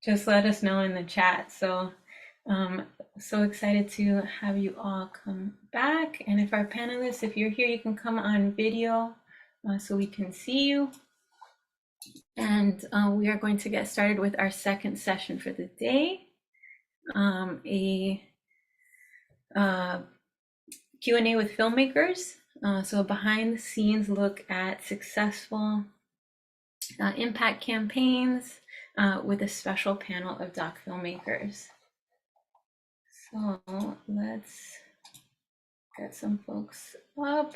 just let us know in the chat. Um, so excited to have you all come back. And if our panelists, if you're here, you can come on video so we can see you. And we are going to get started with our second session for the day, a Q&A with filmmakers. So behind the scenes look at successful impact campaigns with a special panel of doc filmmakers. So let's get some folks up.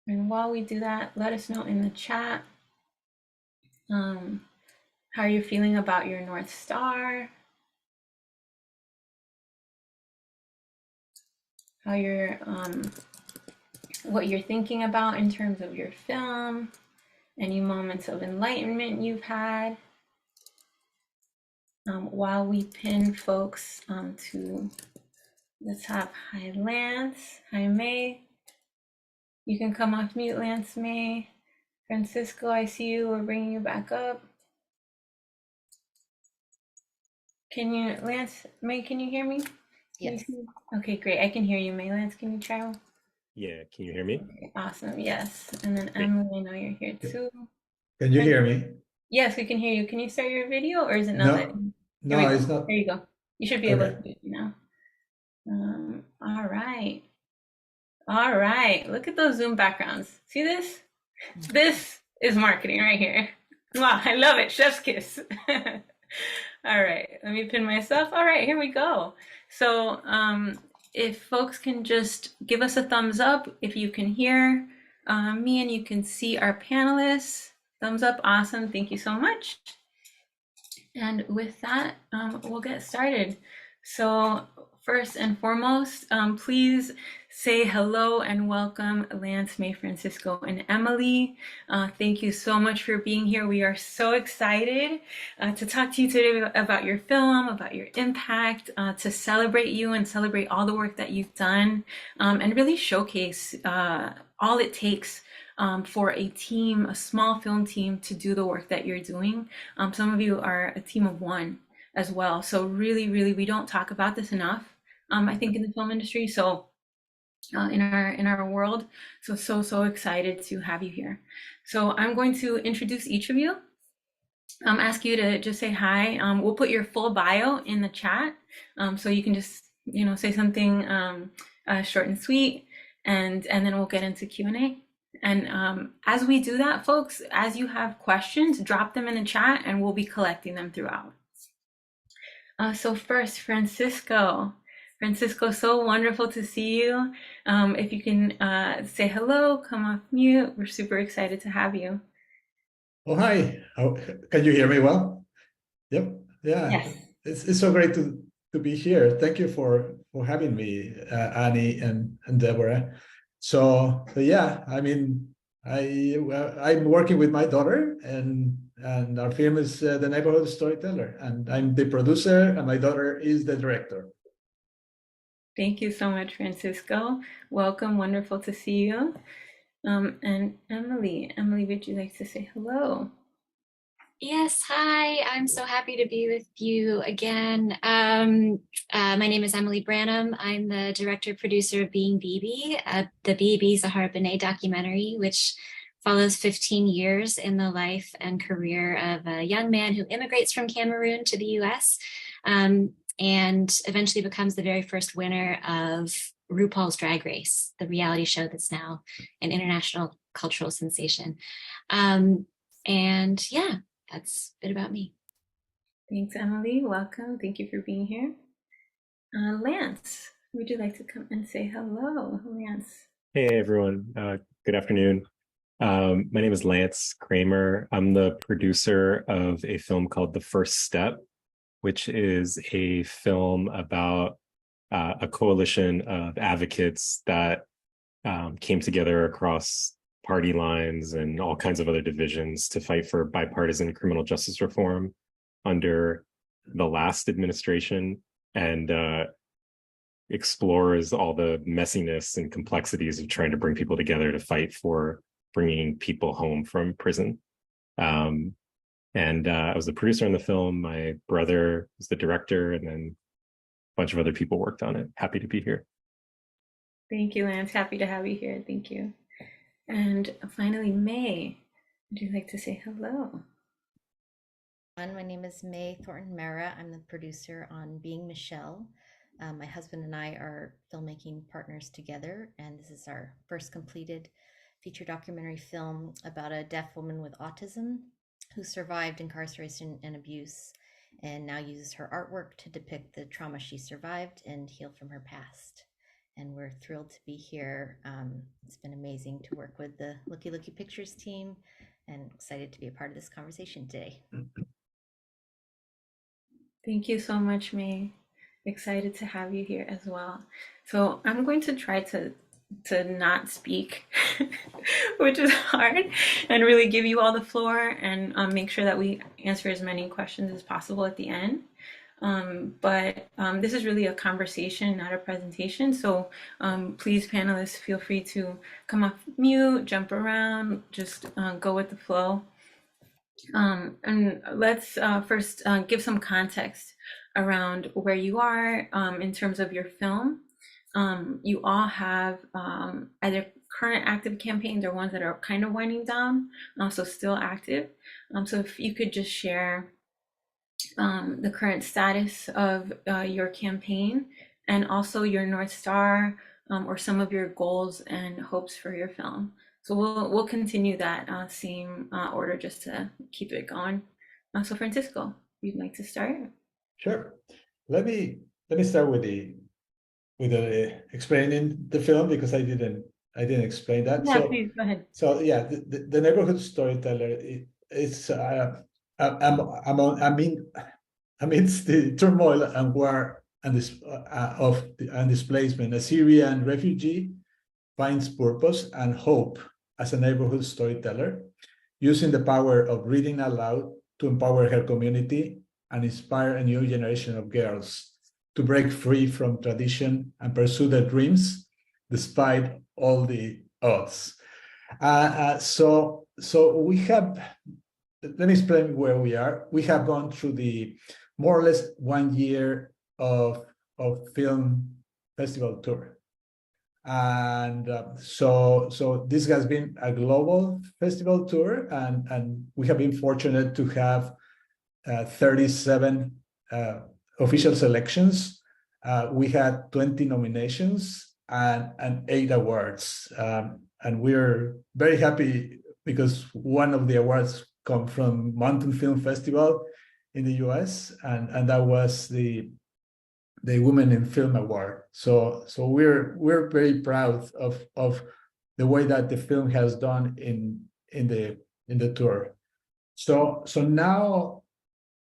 And while we do that, let us know in the chat how you're feeling about your North Star, how you're, what you're thinking about in terms of your film, any moments of enlightenment you've had. While we pin folks to the top. Hi, Lance. Hi, May. You can come off mute, Lance, May. Francisco, I see you. We're bringing you back up. Can you, Lance, May, can you hear me? Yes. Okay, great. I can hear you, May. Lance, can you try? Yeah, can you hear me? Okay, awesome, yes. And then Great. Emily, I know you're here too. Can you hear me? Yes, we can hear you. Can you start your video or is it not? No, it's not. There you go. You should be able to do it now. All right. All right. Look at those Zoom backgrounds. See this? This is marketing right here. Wow, I love it. Chef's kiss. All right. Let me pin myself. All right, here we go. So if folks can just give us a thumbs up if you can hear me and you can see our panelists. Thumbs up. Awesome. Thank you so much. And with that, we'll get started. So first and foremost, please say hello and welcome Lance, May, Francisco, and Emily. Thank you so much for being here. We are so excited to talk to you today about your film, about your impact, to celebrate you and celebrate all the work that you've done, and really showcase all it takes for a team, a small film team, to do the work that you're doing. Some of you are a team of one as well. So really, we don't talk about this enough, I think, in the film industry. So in our world. So excited to have you here. So I'm going to introduce each of you. Ask you to just say hi. We'll put your full bio in the chat. So you can just, say something short and sweet, and then we'll get into Q&A. And as we do that, folks, as you have questions, drop them in the chat and we'll be collecting them throughout. So first, Francisco, so wonderful to see you. If you can say hello, come off mute. We're super excited to have you. Oh, hi. Can you hear me well? Yep. Yeah. Yes. It's so great to be here. Thank you for having me, Annie and Deborah. So yeah, I mean, I'm working with my daughter, and our film is The Neighborhood Storyteller, and I'm the producer, and my daughter is the director. Thank you so much, Francisco. Welcome. Wonderful to see you. And Emily, would you like to say hello? Yes, hi. I'm so happy to be with you again. My name is Emily Branham. I'm the director producer of Being BB. The BB Zahar Benet documentary, which follows 15 years in the life and career of a young man who immigrates from Cameroon to the US, and eventually becomes the very first winner of RuPaul's Drag Race, the reality show that's now an international cultural sensation. And yeah, that's a bit about me. Thanks, Emily. Welcome. Thank you for being here. Lance, would you like to come and say hello? Lance. Hey, everyone. Good afternoon. My name is Lance Kramer. I'm the producer of a film called The First Step, which is a film about a coalition of advocates that came together across party lines and all kinds of other divisions to fight for bipartisan criminal justice reform under the last administration, and explores all the messiness and complexities of trying to bring people together to fight for bringing people home from prison. And I was the producer on the film. My brother was the director, and then a bunch of other people worked on it. Happy to be here. Thank you, Lance. Happy to have you here. Thank you. And finally, May, would you like to say hello? My name is May Thornton Mara. I'm the producer on Being Michelle. My husband and I are filmmaking partners together, and this is our first completed feature documentary film about a deaf woman with autism who survived incarceration and abuse and now uses her artwork to depict the trauma she survived and heal from her past. And we're thrilled to be here. It's been amazing to work with the Looky Looky Pictures team and excited to be a part of this conversation today. Thank you so much, May. Excited to have you here as well. So I'm going to try to not speak, which is hard, and really give you all the floor and make sure that we answer as many questions as possible at the end. But this is really a conversation, not a presentation. So please, panelists, feel free to come off mute, jump around, just go with the flow. And let's first give some context around where you are in terms of your film. You all have either current active campaigns or ones that are kind of winding down, also still active. So if you could just share the current status of your campaign and also your North Star or some of your goals and hopes for your film. So we'll continue that same order just to keep it going. So Francisco, you'd like to start? Sure. Let me start with the explaining the film, because I didn't explain that. Yeah, please go ahead. So yeah, the neighborhood storyteller is amidst the turmoil and war and displacement, a Syrian refugee finds purpose and hope as a neighborhood storyteller, using the power of reading aloud to empower her community and inspire a new generation of girls to break free from tradition and pursue their dreams despite all the odds. So we have, let me explain where we are. We have gone through the more or less 1 year of film festival tour. And so this has been a global festival tour, and we have been fortunate to have 37 official selections. We had 20 nominations and 8 awards. And we're very happy because one of the awards come from Mountain Film Festival in the US, and that was the Women in Film Award. So we're very proud of the way that the film has done in the tour. So now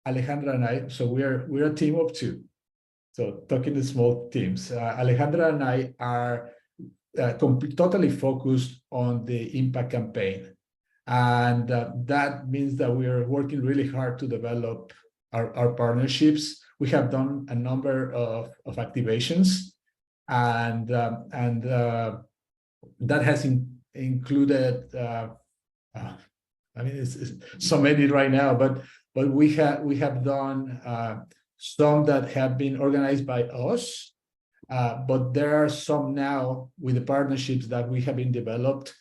Alejandra and I, so we're a team of 2. So talking to small teams, Alejandra and I are totally focused on the impact campaign. And that means that we are working really hard to develop our partnerships. We have done a number of activations, and that has included, I mean, it's so many right now, but we have done some that have been organized by us, but there are some now with the partnerships that we have been developed.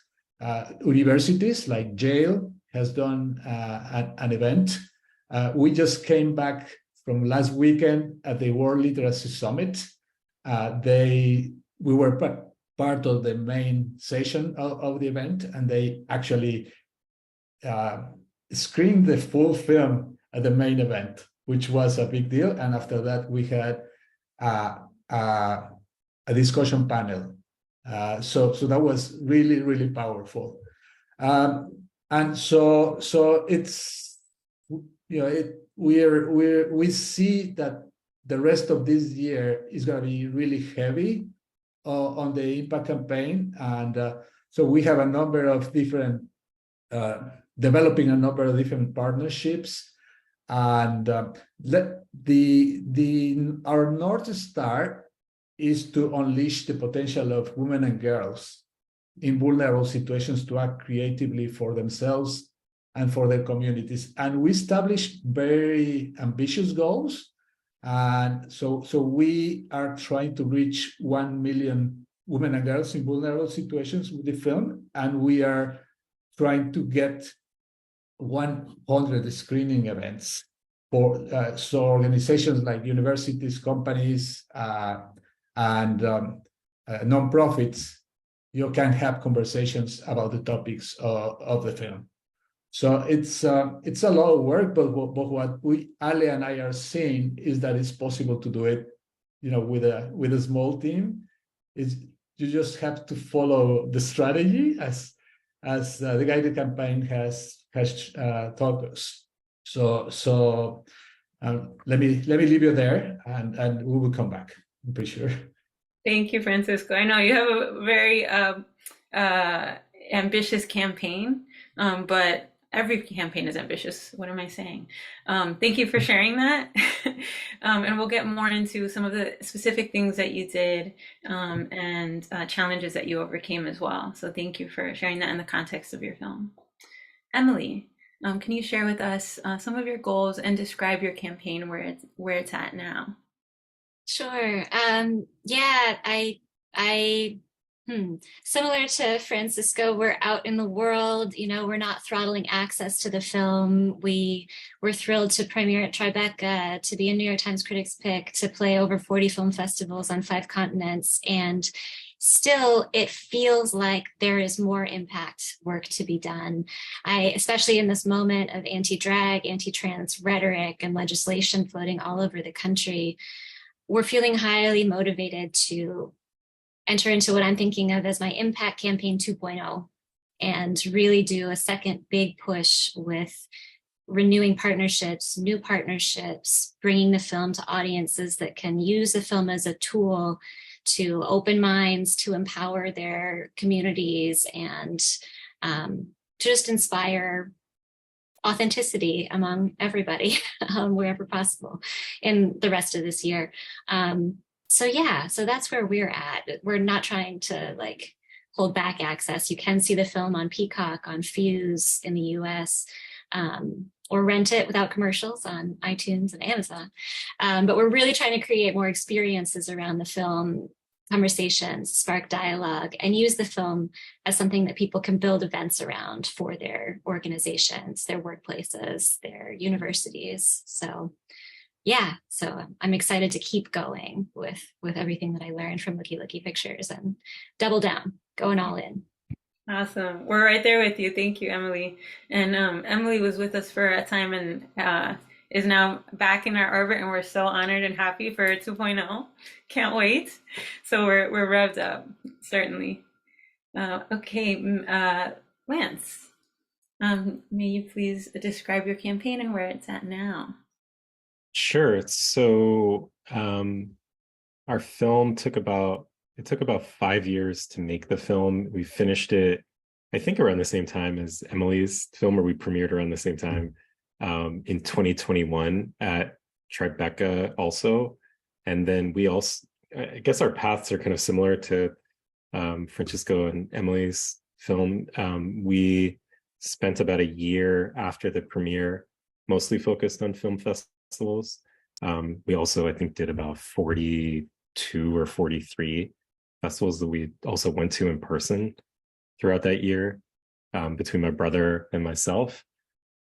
Universities like Yale has done an event. We just came back from last weekend at the World Literacy Summit. We were part of the main session of the event, and they actually screened the full film at the main event, which was a big deal. And after that, we had a discussion panel. So that was really, really powerful. And so it's, you know, we see that the rest of this year is going to be really heavy on the impact campaign. And so we have a number of different, developing a number of different partnerships. And our North Star is to unleash the potential of women and girls in vulnerable situations to act creatively for themselves and for their communities. And we established very ambitious goals. And so we are trying to reach 1 million women and girls in vulnerable situations with the film. And we are trying to get 100 screening events for so organizations like universities, companies, and nonprofits, you can have conversations about the topics of the film. So it's a lot of work, but what Ale and I are seeing is that it's possible to do it, with a small team. Is you just have to follow the strategy as the guided campaign has taught us. So let me leave you there, and we will come back. I'm pretty sure. Thank you, Francisco. I know you have a very ambitious campaign, but every campaign is ambitious. What am I saying? Thank you for sharing that. And we'll get more into some of the specific things that you did and challenges that you overcame as well. So thank you for sharing that in the context of your film. Emily, can you share with us some of your goals and describe your campaign where it's at now? Sure. Yeah, similar to Francisco, we're out in the world, we're not throttling access to the film. We're thrilled to premiere at Tribeca, to be a New York Times Critics Pick, to play over 40 film festivals on 5 continents. And still, it feels like there is more impact work to be done. Especially in this moment of anti-drag, anti-trans rhetoric and legislation floating all over the country, we're feeling highly motivated to enter into what I'm thinking of as my Impact Campaign 2.0 and really do a second big push with renewing partnerships, new partnerships, bringing the film to audiences that can use the film as a tool to open minds, to empower their communities, and to just inspire authenticity among everybody wherever possible in the rest of this year. So that's where we're at. We're not trying to hold back access. You can see the film on Peacock, on Fuse in the US, or rent it without commercials on iTunes and Amazon. But we're really trying to create more experiences around the film, conversations, spark dialogue, and use the film as something that people can build events around for their organizations, their workplaces, their universities. So I'm excited to keep going with everything that I learned from Looky Looky Pictures and double down, going all in. Awesome. We're right there with you. Thank you, Emily. And Emily was with us for a time and is now back in our orbit, and we're so honored and happy for 2.0. Can't wait. So we're revved up, certainly. Okay, Lance, may you please describe your campaign and where it's at now? Sure. So our film took about 5 years to make the film. We finished it, I think, around the same time as Emily's film, or we premiered around the same time in 2021 at Tribeca also. And then we also, I guess our paths are kind of similar to Francisco and Emily's film. We spent about a year after the premiere, mostly focused on film festivals. We also, I think, did about 42 or 43 festivals that we also went to in person throughout that year, between my brother and myself.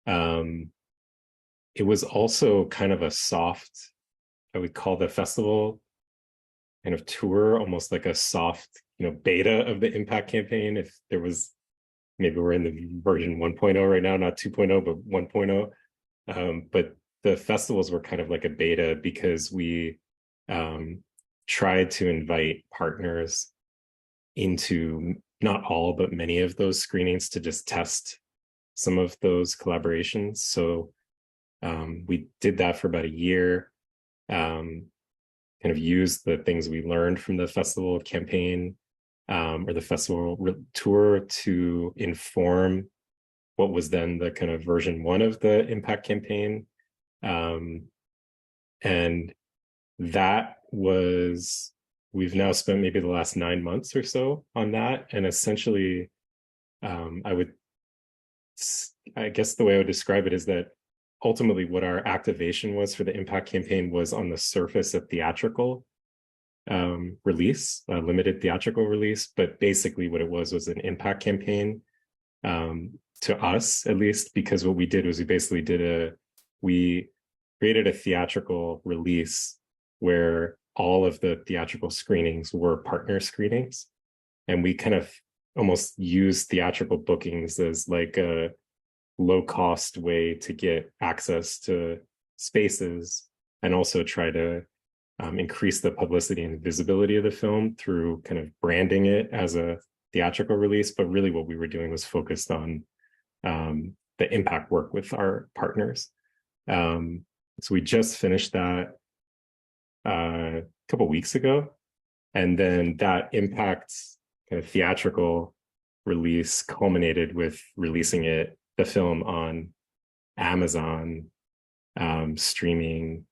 It was also kind of a soft, I would call the festival kind of tour, almost like a soft, beta of the Impact campaign. If there was, maybe we're in the version 1.0 right now, not 2.0, but 1.0. But the festivals were kind of like a beta because we tried to invite partners into not all, but many of those screenings to just test some of those collaborations. So we did that for about a year, kind of used the things we learned from the festival campaign or the festival tour to inform what was then the kind of version 1 of the Impact campaign. And that was, we've now spent maybe the last 9 months or so on that. And essentially, I I guess the way I would describe it is that ultimately what our activation was for the impact campaign was on the surface a theatrical release, a limited theatrical release, but basically what it was an impact campaign, to us at least, because what we did was we created a theatrical release where all of the theatrical screenings were partner screenings, and we kind of almost used theatrical bookings as like a low cost way to get access to spaces, and also try to increase the publicity and visibility of the film through kind of branding it as a theatrical release. But really what we were doing was focused on the impact work with our partners. So we just finished that a couple weeks ago. And then that impact kind of theatrical release culminated with releasing the film on Amazon, streaming,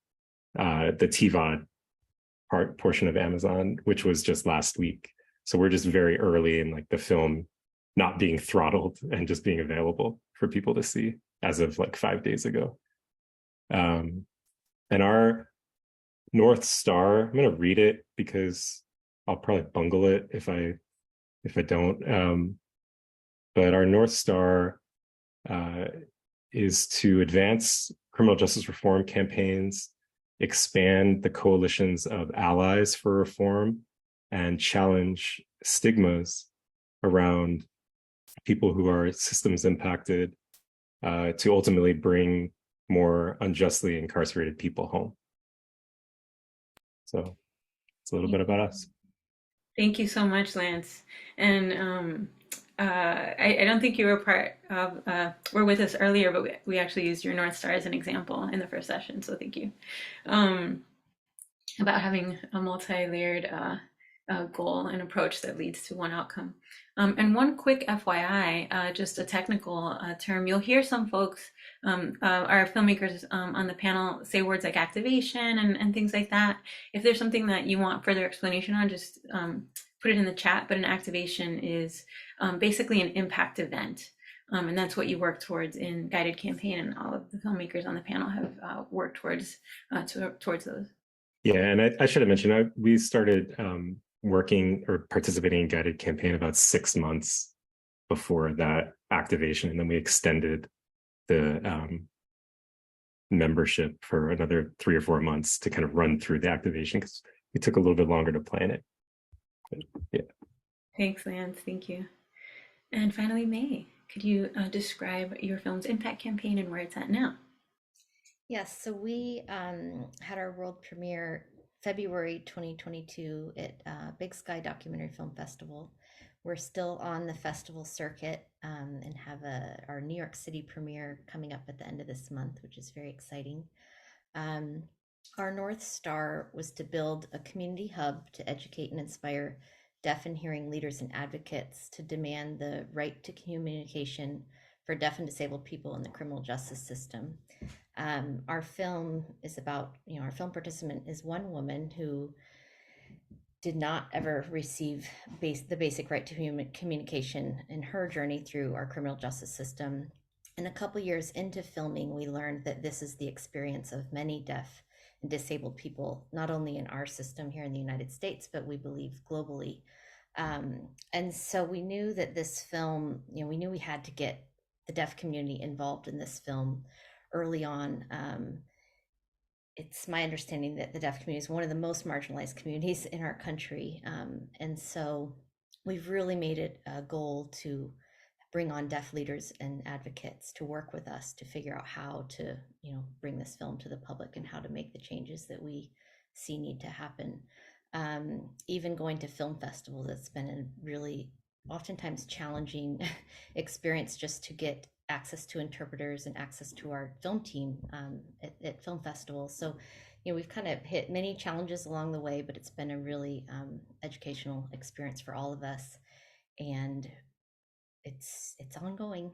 the TVOD portion of Amazon, which was just last week. So we're just very early in like the film not being throttled and just being available for people to see as of like 5 days ago. And our North Star, I'm going to read it because I'll probably bungle it if I don't. But our North Star is to advance criminal justice reform campaigns, expand the coalitions of allies for reform, and challenge stigmas around people who are systems impacted, to ultimately bring more unjustly incarcerated people home. So it's a little bit about us. Thank you so much, Lance. And I don't think you were part of, were with us earlier, but we actually used your North Star as an example in the first session. So thank you. About having a multi-layered goal and approach that leads to one outcome. And one quick FYI, just a technical term, you'll hear some folks, our filmmakers on the panel, say words like activation and things like that. If there's something that you want further explanation on, just put it in the chat. But an activation is basically an impact event. And that's what you work towards in Guided Campaign, and all of the filmmakers on the panel have worked towards those. Yeah, and I should have mentioned, we started working or participating in Guided Campaign about 6 months before that activation, and then we extended the membership for another 3 or 4 months to kind of run through the activation, because it took a little bit longer to plan it. But, yeah. Thanks, Lance. Thank you. And finally, May, could you describe your film's impact campaign and where it's at now? Yes, so we had our world premiere February 2022 at Big Sky Documentary Film Festival. We're still on the festival circuit and have our New York City premiere coming up at the end of this month, which is very exciting. Our North Star was to build a community hub to educate and inspire deaf and hearing leaders and advocates to demand the right to communication for deaf and disabled people in the criminal justice system. Our film is about, our film participant is one woman who did not ever receive the basic right to communication in her journey through our criminal justice system. And a couple years into filming, we learned that this is the experience of many deaf and disabled people, not only in our system here in the United States, but we believe globally. And so we knew that this film, we knew we had to get the deaf community involved in this film early on. It's my understanding that the deaf community is one of the most marginalized communities in our country. And so we've really made it a goal to bring on deaf leaders and advocates to work with us to figure out how to, bring this film to the public and how to make the changes that we see need to happen. Even going to film festivals, it's been a really oftentimes challenging experience just to get access to interpreters and access to our film team at film festivals. So, we've kind of hit many challenges along the way, but it's been a really educational experience for all of us, and it's ongoing.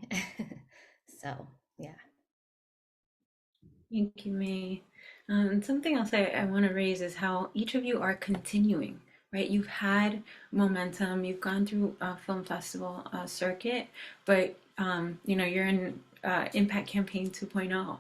So, yeah. Thank you, May. Something else I want to raise is how each of you are continuing, right? You've had momentum, you've gone through a film festival circuit, but you're in Impact Campaign 2.0.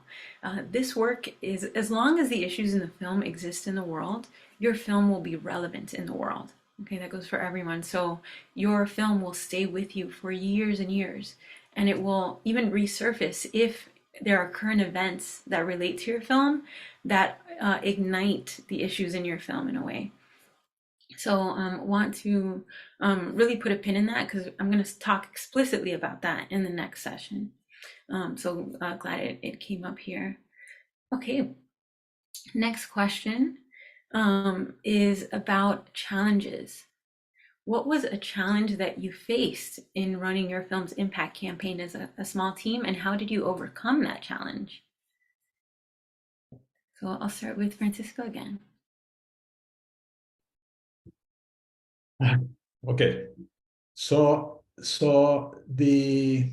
This work is, as long as the issues in the film exist in the world, your film will be relevant in the world. Okay, that goes for everyone. So your film will stay with you for years and years, and it will even resurface if there are current events that relate to your film that ignite the issues in your film in a way. So want to really put a pin in that, because I'm going to talk explicitly about that in the next session. So glad it came up here. Okay, next question is about challenges. What was a challenge that you faced in running your film's impact campaign as a small team, and how did you overcome that challenge? So I'll start with Francisco again. Okay, so the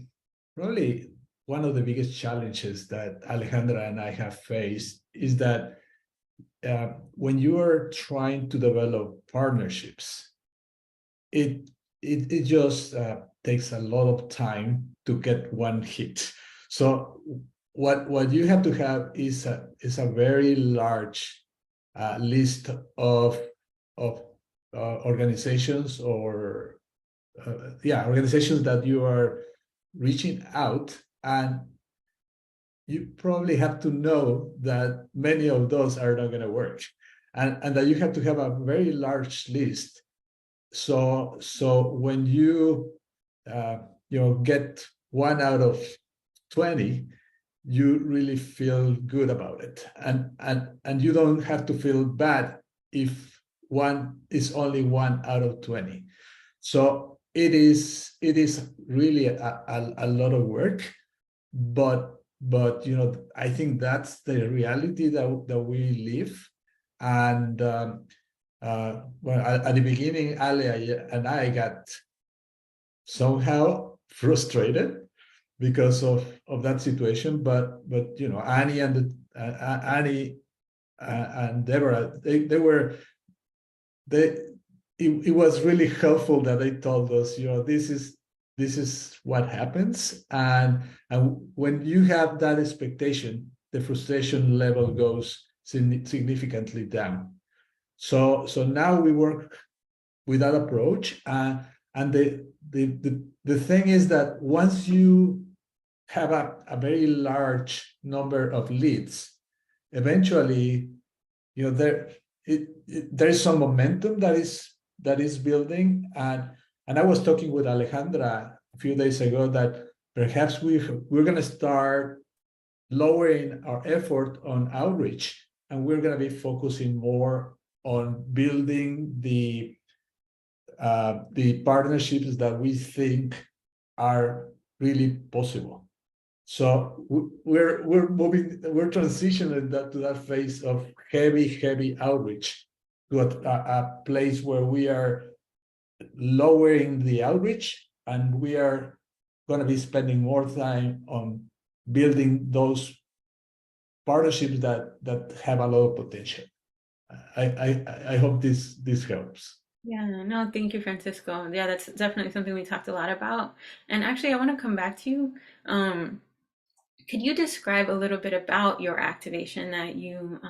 probably one of the biggest challenges that Alejandra and I have faced is that when you are trying to develop partnerships, it just takes a lot of time to get one hit. So what you have to have is a very large list of organizations or organizations that you are reaching out, and you probably have to know that many of those are not going to work, and that you have to have a very large list. So when you get 1 out of 20, you really feel good about it, and you don't have to feel bad if one is only 1 out of 20. So it is really a lot of work, but I think that's the reality that we live. And well, at the beginning, Ali and I got somehow frustrated because of that situation, but Annie and Deborah, it was really helpful that they told us, this is what happens, and when you have that expectation, the frustration level goes significantly down. So now we work with that approach, and the thing is that once you have a very large number of leads, eventually, there is some momentum that is building, and I was talking with Alejandra a few days ago that perhaps we're going to start lowering our effort on outreach, and we're going to be focusing more on building the partnerships that we think are really possible. So we're transitioning to that phase of heavy outreach, to a place where we are lowering the outreach, and we are going to be spending more time on building those partnerships that have a lot of potential. I hope this helps. Yeah, no, thank you, Francisco. Yeah, that's definitely something we talked a lot about. And actually, I want to come back to you. Could you describe a little bit about your activation that you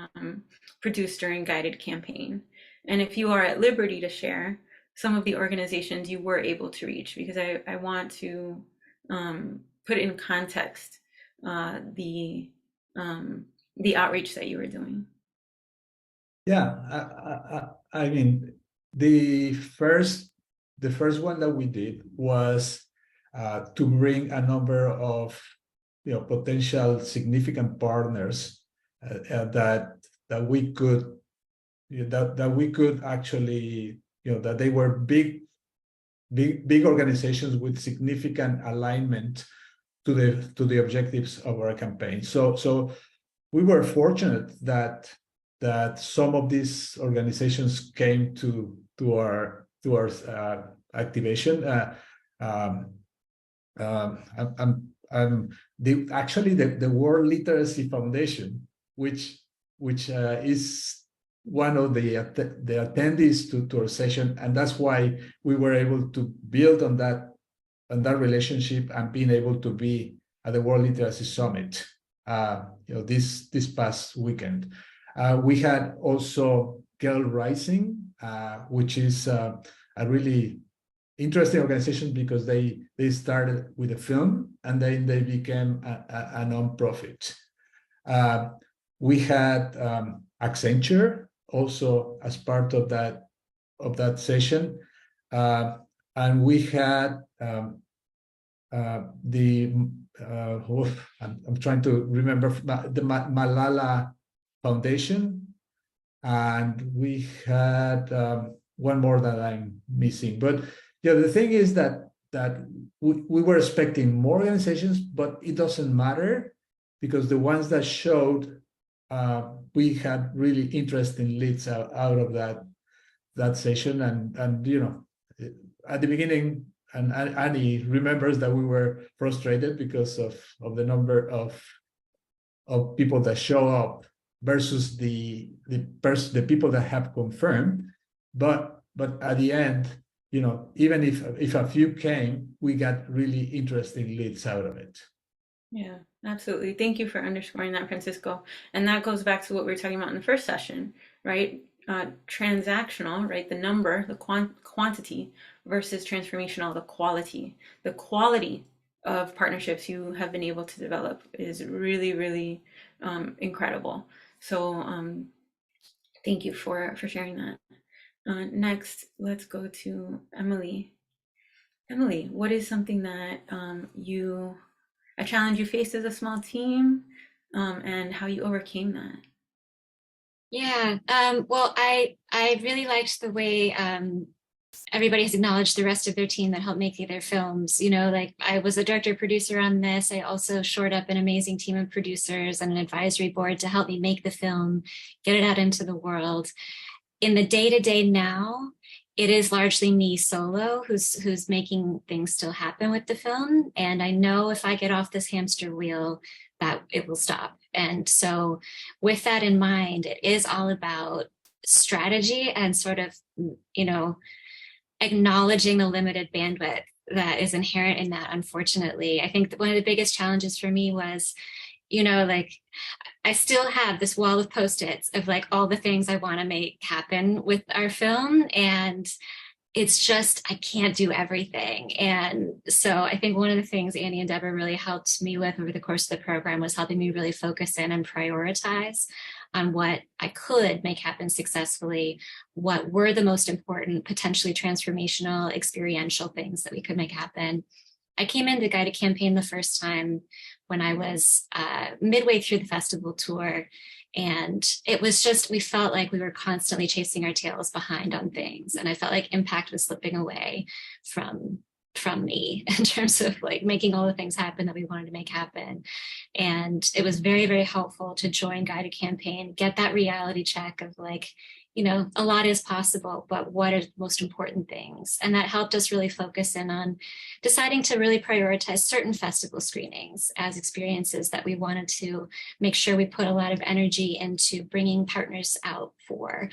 produced during Guided Campaign? And if you are at liberty to share some of the organizations you were able to reach, because I want to put in context the outreach that you were doing. Yeah, I mean, the first one that we did was to bring a number of potential significant partners that we could actually, that they were big organizations with significant alignment to the objectives of our campaign. So we were fortunate that some of these organizations came to our activation. Actually, the World Literacy Foundation, which is one of the attendees to our session, and that's why we were able to build on that relationship and being able to be the World Literacy Summit. This past weekend, we had also Girl Rising, which is a really interesting organization because they started with a film and then they became a non-profit. We had Accenture also as part of that session, and we had I'm trying to remember the Malala Foundation, and we had one more that I'm missing. But yeah, the thing is that we were expecting more organizations, but it doesn't matter because the ones that showed, we had really interesting leads out of that session, and at the beginning. And Annie remembers that we were frustrated because of the number of people that show up versus the people that have confirmed. But at the end, even if a few came, we got really interesting leads out of it. Yeah, absolutely. Thank you for underscoring that, Francisco. And that goes back to what we were talking about in the first session, right? Transactional, right? The number, the quantity versus transformational, the quality. The quality of partnerships you have been able to develop is really, really incredible. So thank you for sharing that. Next, let's go to Emily. Emily, what is something that a challenge you faced as a small team, and how you overcame that? Yeah, well, I really liked the way everybody has acknowledged the rest of their team that helped make their films. Like I was a director producer on this. I also shored up an amazing team of producers and an advisory board to help me make the film, get it out into the world. In the day-to-day now, it is largely me solo who's making things still happen with the film. And I know if I get off this hamster wheel, that it will stop. And so with that in mind, it is all about strategy and sort of, acknowledging the limited bandwidth that is inherent in that, unfortunately. I think that one of the biggest challenges for me was, like I still have this wall of Post-its of like all the things I want to make happen with our film. And it's just, I can't do everything. And so I think one of the things Annie and Deborah really helped me with over the course of the program was helping me really focus in and prioritize on what I could make happen successfully, what were the most important, potentially transformational, experiential things that we could make happen. I came into Guided Campaign the first time when I was midway through the festival tour. And it was just, we felt like we were constantly chasing our tails behind on things. And I felt like impact was slipping away from me in terms of like making all the things happen that we wanted to make happen. And it was very, very helpful to join Guided Campaign, get that reality check of like, a lot is possible, but what are the most important things? And that helped us really focus in on deciding to really prioritize certain festival screenings as experiences that we wanted to make sure we put a lot of energy into bringing partners out for,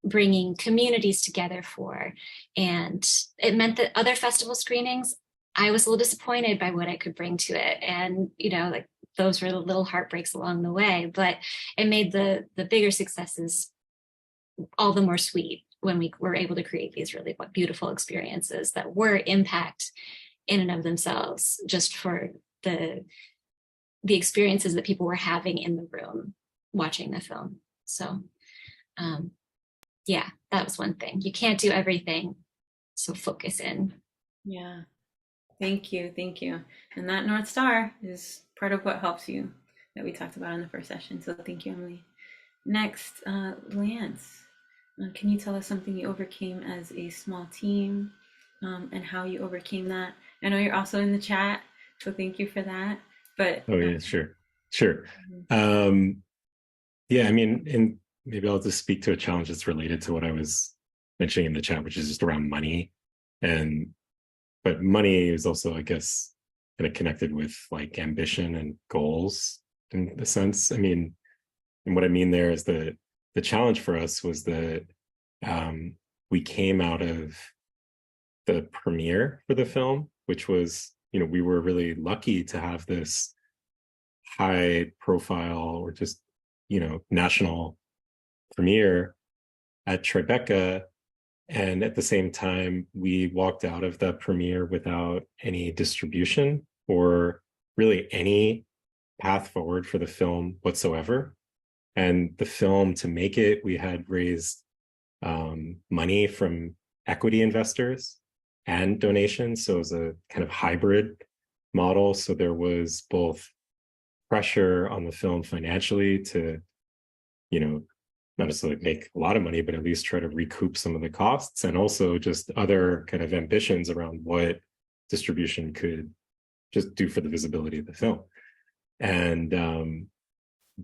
bringing communities together for. And it meant that other festival screenings, I was a little disappointed by what I could bring to it. And, like those were the little heartbreaks along the way, but it made the bigger successes all the more sweet when we were able to create these really beautiful experiences that were impact in and of themselves, just for the experiences that people were having in the room watching the film. So yeah, that was one thing. You can't do everything, so focus in. Yeah, thank you. And that North Star is part of what helps you, that we talked about in the first session. So thank you, Emily. Next, Lance, can you tell us something you overcame as a small team, and how you overcame that? I know you're also in the chat, so thank you for that. But oh yeah, sure. Yeah, I mean, and maybe I'll just speak to a challenge that's related to what I was mentioning in the chat, which is just around money. But money is also, I guess, kind of connected with like ambition and goals in a sense. I mean, and what I mean there is the challenge for us was that we came out of the premiere for the film, which was we were really lucky to have this high profile or just, national premiere at Tribeca. And at the same time, we walked out of the premiere without any distribution or really any path forward for the film whatsoever. And the film, to make it, we had raised money from equity investors and donations. So it was a kind of hybrid model. So there was both pressure on the film financially to, not necessarily make a lot of money, but at least try to recoup some of the costs, and also just other kind of ambitions around what distribution could just do for the visibility of the film. And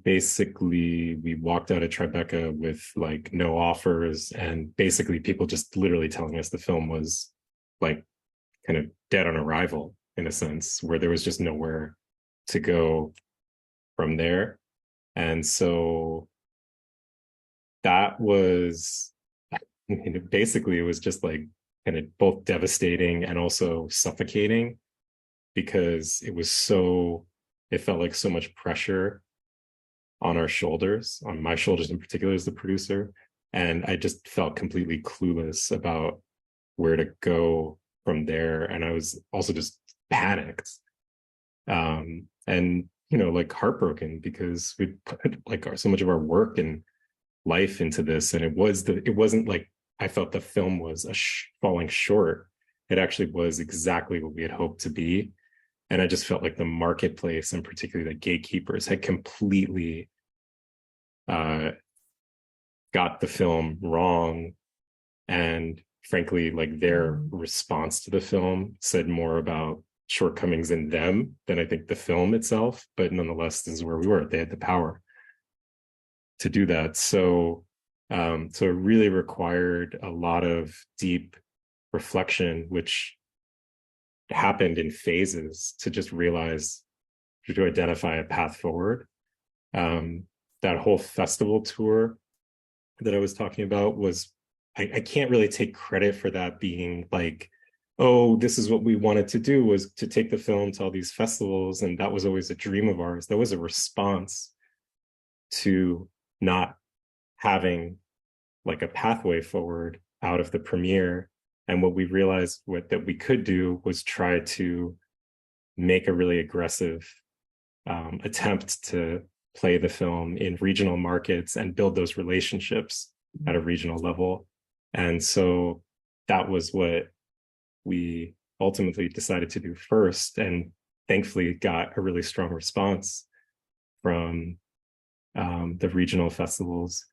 basically we walked out of Tribeca with like no offers, and basically people just literally telling us the film was like kind of dead on arrival, in a sense, where there was just nowhere to go from there. And so that was, basically it was just like kind of both devastating and also suffocating, because it felt like so much pressure on our shoulders, on my shoulders in particular as the producer. And I just felt completely clueless about where to go from there. And I was also just panicked. And, like heartbroken, because we put like so much of our work and life into this. And it wasn't like I felt the film was falling short. It actually was exactly what we had hoped to be. And I just felt like the marketplace, and particularly the gatekeepers, had completely got the film wrong. And frankly, like their response to the film said more about shortcomings in them than I think the film itself. But nonetheless, this is where we were. They had the power to do that. So it really required a lot of deep reflection, which happened in phases, to just realize, to identify a path forward. That whole festival tour that I was talking about was, I can't really take credit for that being like, oh, this is what we wanted to do, was to take the film to all these festivals. And that was always a dream of ours. That was a response to not having like a pathway forward out of the premiere. And what we realized that we could do was try to make a really aggressive attempt to play the film in regional markets and build those relationships at a regional level. And so that was what we ultimately decided to do first, and thankfully got a really strong response from the regional festivals.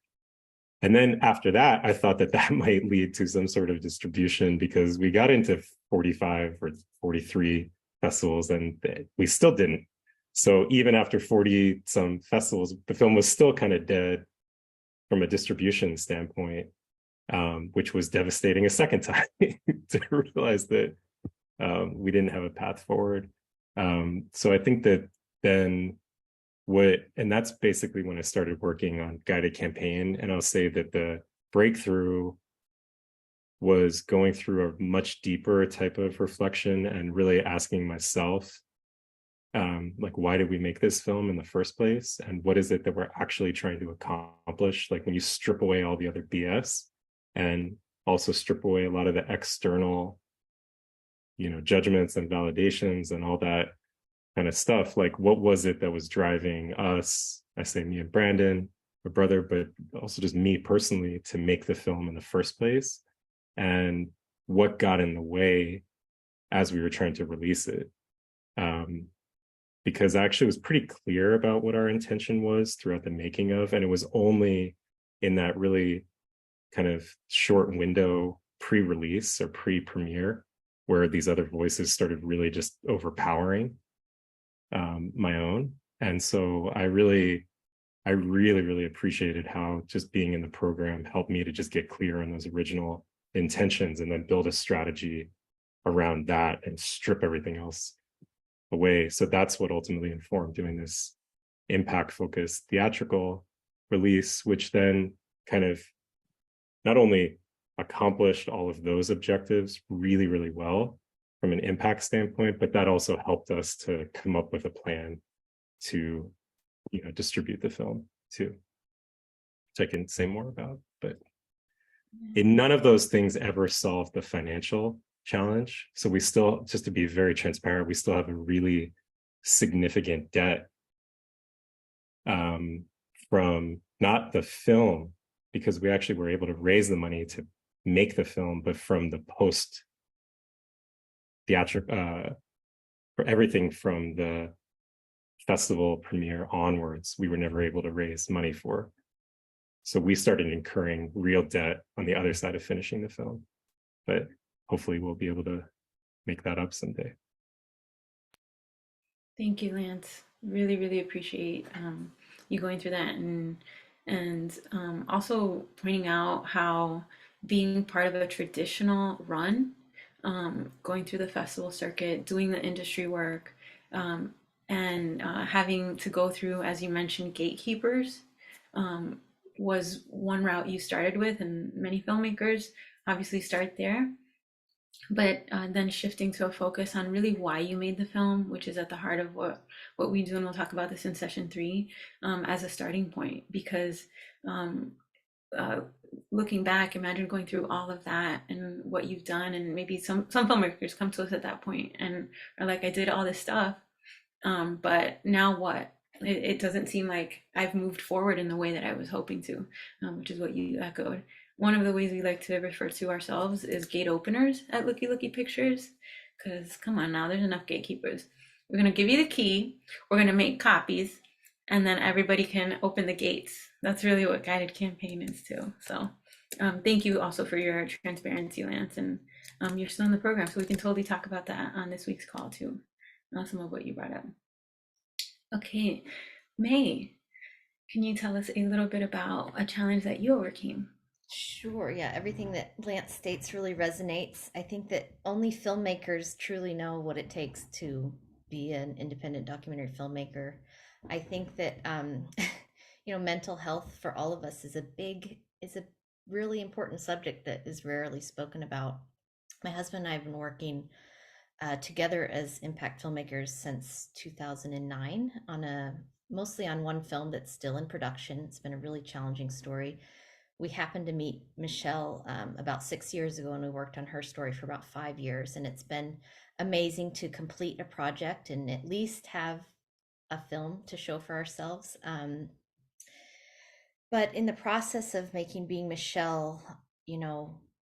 And then after that, I thought that might lead to some sort of distribution, because we got into 45 or 43 festivals and we still didn't. So even after 40 some festivals, the film was still kind of dead from a distribution standpoint, which was devastating a second time to realize that we didn't have a path forward. So I think that then and that's basically when I started working on Guided Campaign. And I'll say that the breakthrough was going through a much deeper type of reflection and really asking myself, like, why did we make this film in the first place? And what is it that we're actually trying to accomplish? Like when you strip away all the other BS and also strip away a lot of the external, judgments and validations and all that kind of stuff, like what was it that was driving us? I say me and Brandon, my brother, but also just me personally, to make the film in the first place, and what got in the way as we were trying to release it. Because I actually was pretty clear about what our intention was throughout the making of, and it was only in that really kind of short window pre-release or pre-premiere where these other voices started really just overpowering my own. And so I really appreciated how just being in the program helped me to just get clear on those original intentions and then build a strategy around that and strip everything else away. So that's what ultimately informed doing this impact-focused theatrical release, which then kind of not only accomplished all of those objectives really, really well, from an impact standpoint, but that also helped us to come up with a plan to, distribute the film too, which I can say more about. But none of those things ever solved the financial challenge. So we still, just to be very transparent, we still have a really significant debt from not the film, because we actually were able to raise the money to make the film, but from the post theatrical, for everything from the festival premiere onwards, we were never able to raise money for. So we started incurring real debt on the other side of finishing the film, but hopefully we'll be able to make that up someday. Thank you, Lance. Really, really appreciate you going through that, and also pointing out how being part of a traditional run, going through the festival circuit, doing the industry work, and having to go through, as you mentioned, gatekeepers, was one route you started with, and many filmmakers obviously start there. But then shifting to a focus on really why you made the film, which is at the heart of what we do, and we'll talk about this in session 3, as a starting point. Because looking back, imagine going through all of that and what you've done, and maybe some filmmakers come to us at that point and are like, I did all this stuff, but now what? It doesn't seem like I've moved forward in the way that I was hoping to, which is what you echoed. One of the ways we like to refer to ourselves is gate openers at Looky Looky Pictures, because come on now, there's enough gatekeepers. We're going to give you the key, we're going to make copies, and then everybody can open the gates. That's really what Guided Campaign is too. So thank you also for your transparency, Lance, and you're still in the program, so we can totally talk about that on this week's call too, some of what you brought up. Okay, May, can you tell us a little bit about a challenge that you overcame? Sure. Yeah. Everything that Lance states really resonates. I think that only filmmakers truly know what it takes to be an independent documentary filmmaker. I think that, mental health for all of us is a really important subject that is rarely spoken about. My husband and I have been working together as impact filmmakers since 2009 mostly on one film that's still in production. It's been a really challenging story. We happened to meet Michelle about 6 years ago, and we worked on her story for about 5 years. And it's been amazing to complete a project and at least have a film to show for ourselves. But in the process of making Being Michelle,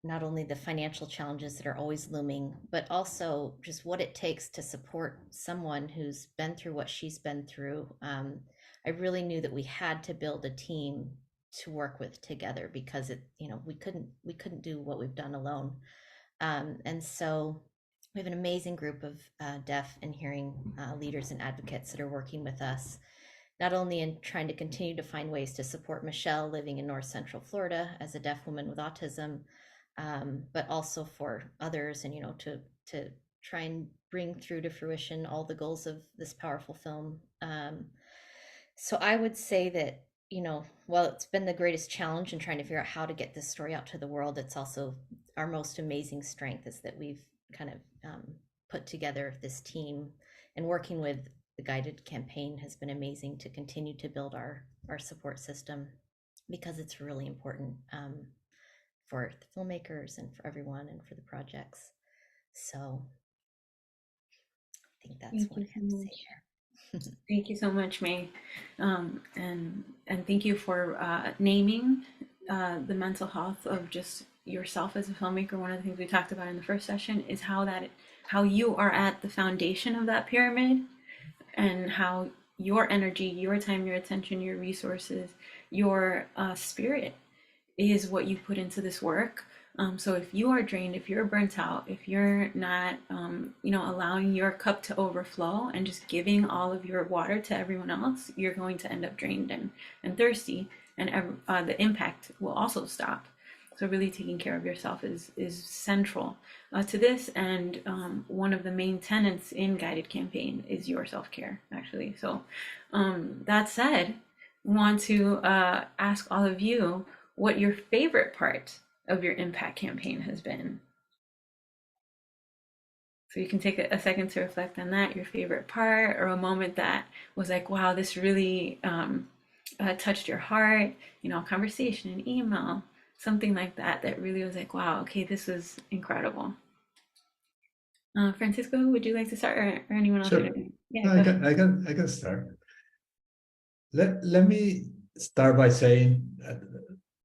not only the financial challenges that are always looming, but also just what it takes to support someone who's been through what she's been through. I really knew that we had to build a team to work with together, because we couldn't do what we've done alone. And so we have an amazing group of deaf and hearing leaders and advocates that are working with us, not only in trying to continue to find ways to support Michelle living in North Central Florida as a deaf woman with autism, but also for others, and to try and bring through to fruition all the goals of this powerful film. So I would say that, while it's been the greatest challenge in trying to figure out how to get this story out to the world, it's also our most amazing strength, is that we've kind of put together this team, and working with the Guided Campaign has been amazing to continue to build our support system, because it's really important for the filmmakers and for everyone and for the projects. So I think that's what I have to say there. Thank you so much, May, and thank you for naming the mental health of just yourself as a filmmaker. One of the things we talked about in the first session is how you are at the foundation of that pyramid, and how your energy, your time, your attention, your resources, your spirit is what you put into this work. So if you are drained, if you're burnt out, if you're not, allowing your cup to overflow and just giving all of your water to everyone else, you're going to end up drained and thirsty, and the impact will also stop. So really taking care of yourself is central to this. And one of the main tenets in Guided Campaign is your self-care, actually. So that said, I want to ask all of you what your favorite part of your impact campaign has been. So you can take a second to reflect on that, your favorite part, or a moment that was like, wow, this really touched your heart, you know, a conversation, an email, something like that, that really was like, wow, okay, this was incredible. Francisco, would you like to start, or anyone else? Sure. Yeah, No, go ahead. I can start. Let me start by saying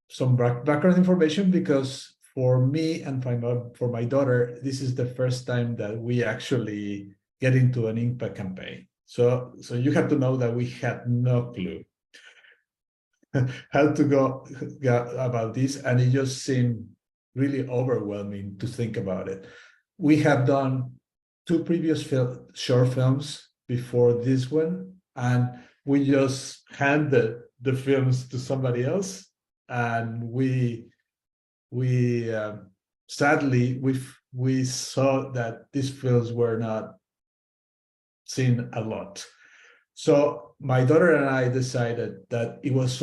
some background information, because for me and for my daughter, this is the first time that we actually get into an impact campaign. So you have to know that we had no clue how to go about this, and it just seemed really overwhelming to think about it. We have done two previous short films before this one, and we just handed the films to somebody else, and we sadly we saw that these films were not seen a lot. So my daughter and I decided that it was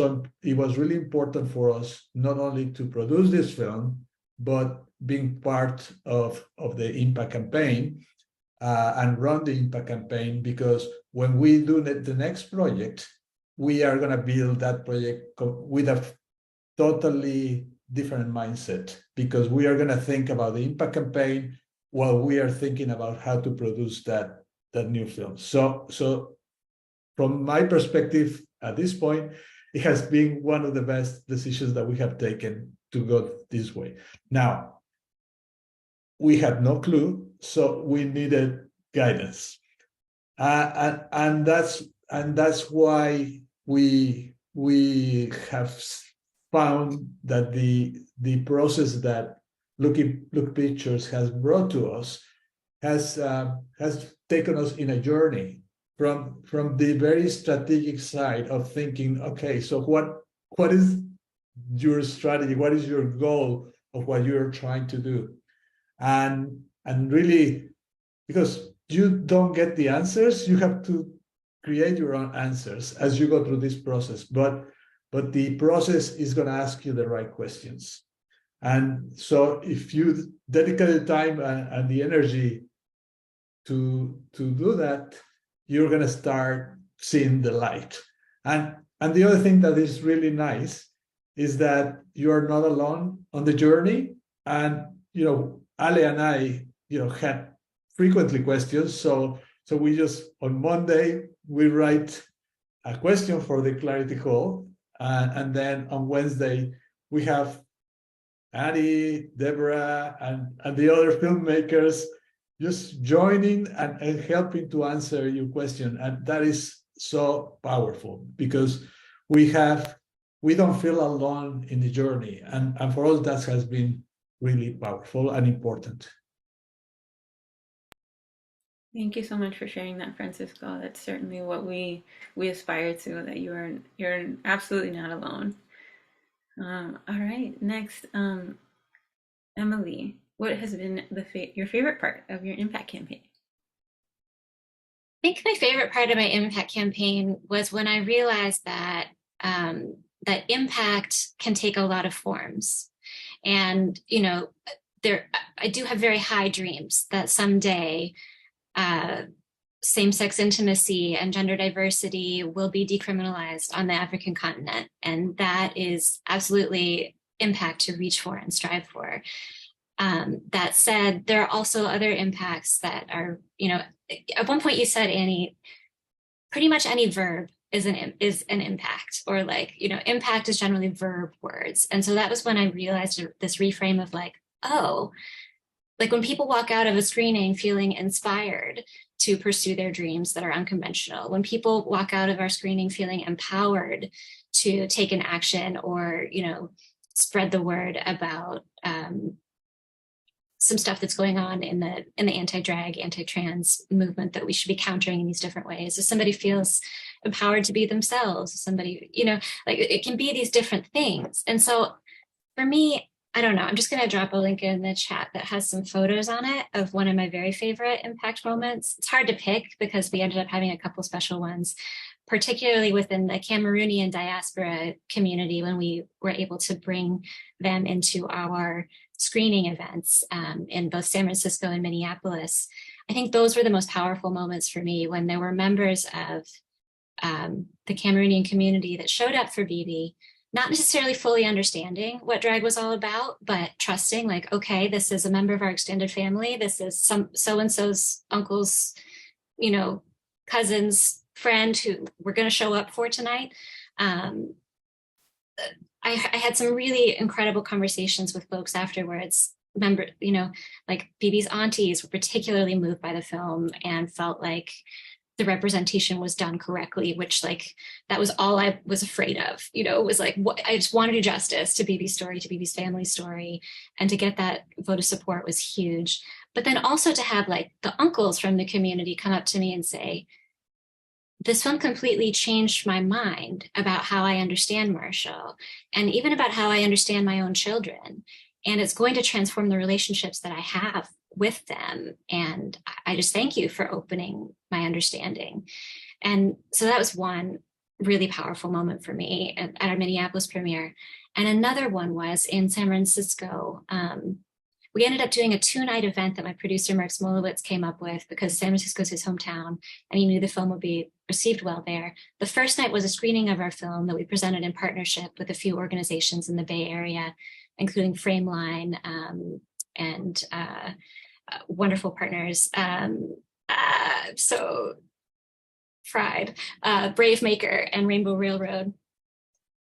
really important for us not only to produce this film, but being part of the impact campaign, and run the impact campaign, because when we do the next project, we are going to build that project with a totally different mindset, because we are going to think about the impact campaign while we are thinking about how to produce that new film. So from my perspective at this point, it has been one of the best decisions that we have taken to go this way. Now, we had no clue, so we needed guidance, and that's why we have found that the process that Look Pictures has brought to us has taken us in a journey from the very strategic side of thinking, okay, so what is your strategy? What is your goal of what you're trying to do? And really, because you don't get the answers, you have to create your own answers as you go through this process. But the process is going to ask you the right questions. And so if you dedicate the time and the energy to do that, you're going to start seeing the light. And the other thing that is really nice is that you are not alone on the journey. And Ale and I had frequently questions, so we just, on Monday, we write a question for the Clarity Call, and then on Wednesday we have Annie, Deborah, and the other filmmakers just joining and helping to answer your question. And that is so powerful, because we don't feel alone in the journey. And for us, that has been really powerful and important. Thank you so much for sharing that, Francisco. That's certainly what we aspire to, that you're absolutely not alone. All right, next, Emily, what has been your favorite part of your impact campaign? I think my favorite part of my impact campaign was when I realized that that impact can take a lot of forms. And I do have very high dreams that someday same-sex intimacy and gender diversity will be decriminalized on the African continent. And that is absolutely impact to reach for and strive for. That said, there are also other impacts that are, at one point you said, Annie, pretty much any verb is an impact, or impact is generally verb words. And so that was when I realized this reframe of when people walk out of a screening feeling inspired to pursue their dreams that are unconventional, when people walk out of our screening feeling empowered to take an action or, spread the word about some stuff that's going on in the anti-drag, anti-trans movement that we should be countering in these different ways. If somebody feels empowered to be themselves, somebody, it can be these different things. And so for me, I don't know, I'm just going to drop a link in the chat that has some photos on it of one of my very favorite impact moments. It's hard to pick because we ended up having a couple special ones, particularly within the Cameroonian diaspora community, when we were able to bring them into our screening events in both San Francisco and Minneapolis. I think those were the most powerful moments for me, when there were members of the Cameroonian community that showed up for BB, not necessarily fully understanding what drag was all about, but trusting, like, okay, this is a member of our extended family. This is some so-and-so's uncle's, you know, cousin's friend who we're going to show up for tonight. I had some really incredible conversations with folks afterwards. Remember, you know, like BB's aunties were particularly moved by the film and felt like the representation was done correctly, which, like, that was all I was afraid of. You know, it was like, what, I just want to do justice to BB's story, to BB's family story, and to get that vote of support was huge. But then also to have like the uncles from the community come up to me and say, this film completely changed my mind about how I understand Marshall, and even about how I understand my own children. And it's going to transform the relationships that I have with them. And I just thank you for opening my understanding. And so that was one really powerful moment for me at our Minneapolis premiere. And another one was in San Francisco. We ended up doing a 2-night event that my producer, Mark Smolowitz, came up with, because San Francisco is his hometown and he knew the film would be received well there. The first night was a screening of our film that we presented in partnership with a few organizations in the Bay Area, including Frameline and wonderful partners. So Fried, Brave Maker, and Rainbow Railroad.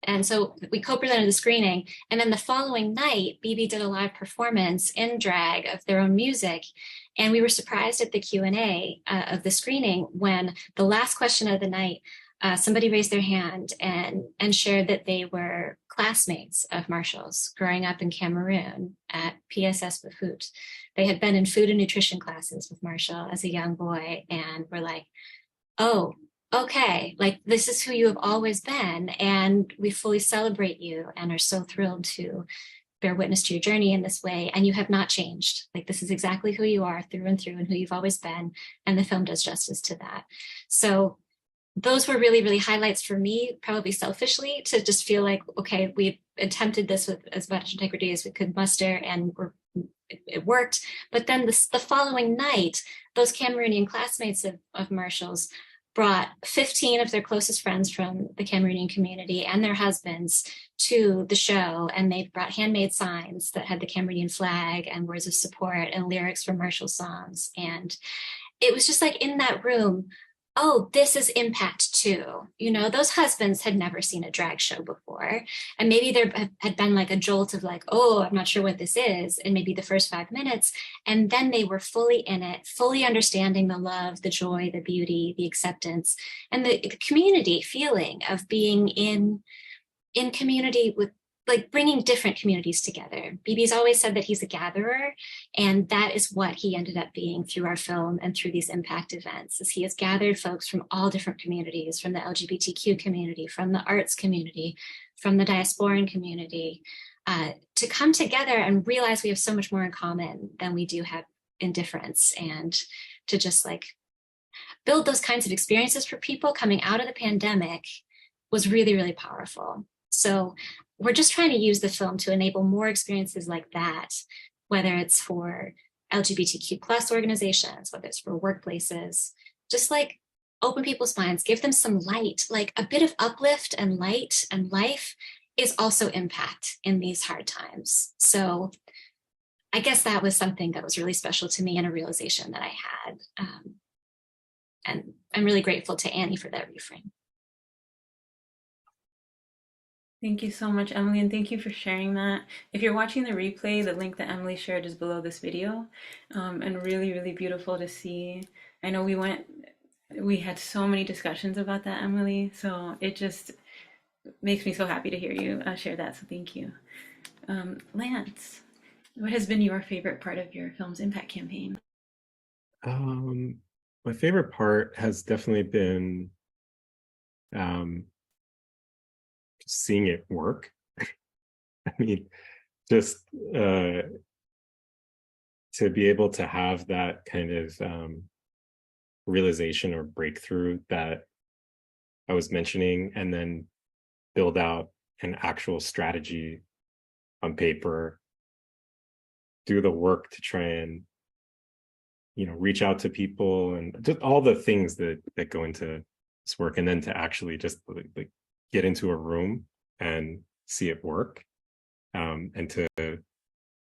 And so we co-presented the screening. And then the following night, BB did a live performance in drag of their own music. And we were surprised at the Q&A of the screening when the last question of the night, somebody raised their hand and shared that they were classmates of Marshall's growing up in Cameroon at PSS Bafut. They had been in food and nutrition classes with Marshall as a young boy and were like, oh, okay, like this is who you have always been, and we fully celebrate you and are so thrilled to bear witness to your journey in this way, and you have not changed. Like, this is exactly who you are through and through and who you've always been, and the film does justice to that. So those were really, really highlights for me, probably selfishly, to just feel like, okay, we've attempted this with as much integrity as we could muster, and it worked. But then the following night, those Cameroonian classmates of Marshall's brought 15 of their closest friends from the Cameroonian community and their husbands to the show. And they brought handmade signs that had the Cameroonian flag and words of support and lyrics from Marshall songs. And it was just like in that room, oh, this is impact too. You know, those husbands had never seen a drag show before. And maybe there had been like a jolt of like, oh, I'm not sure what this is. And maybe the first 5 minutes. And then they were fully in it, fully understanding the love, the joy, the beauty, the acceptance, and the community feeling of being in community with, like, bringing different communities together. BB's always said that he's a gatherer, and that is what he ended up being through our film and through these impact events, is he has gathered folks from all different communities, from the LGBTQ community, from the arts community, from the diasporan community, to come together and realize we have so much more in common than we do have in difference, and to just like build those kinds of experiences for people coming out of the pandemic was really, really powerful. So we're just trying to use the film to enable more experiences like that, whether it's for LGBTQ plus organizations, whether it's for workplaces, just like open people's minds, give them some light, like a bit of uplift and light and life is also impact in these hard times. So I guess that was something that was really special to me and a realization that I had. And I'm really grateful to Annie for that reframe. Thank you so much, Emily, and thank you for sharing that. If you're watching the replay, the link that Emily shared is below this video, and really, really beautiful to see. I know we had so many discussions about that, Emily, so it just makes me so happy to hear you share that, so thank you. Lance, what has been your favorite part of your film's impact campaign? My favorite part has definitely been seeing it work. I mean, just to be able to have that kind of realization or breakthrough that I was mentioning, and then build out an actual strategy on paper, do the work to try and reach out to people and just all the things that go into this work, and then to actually just like get into a room and see it work, and to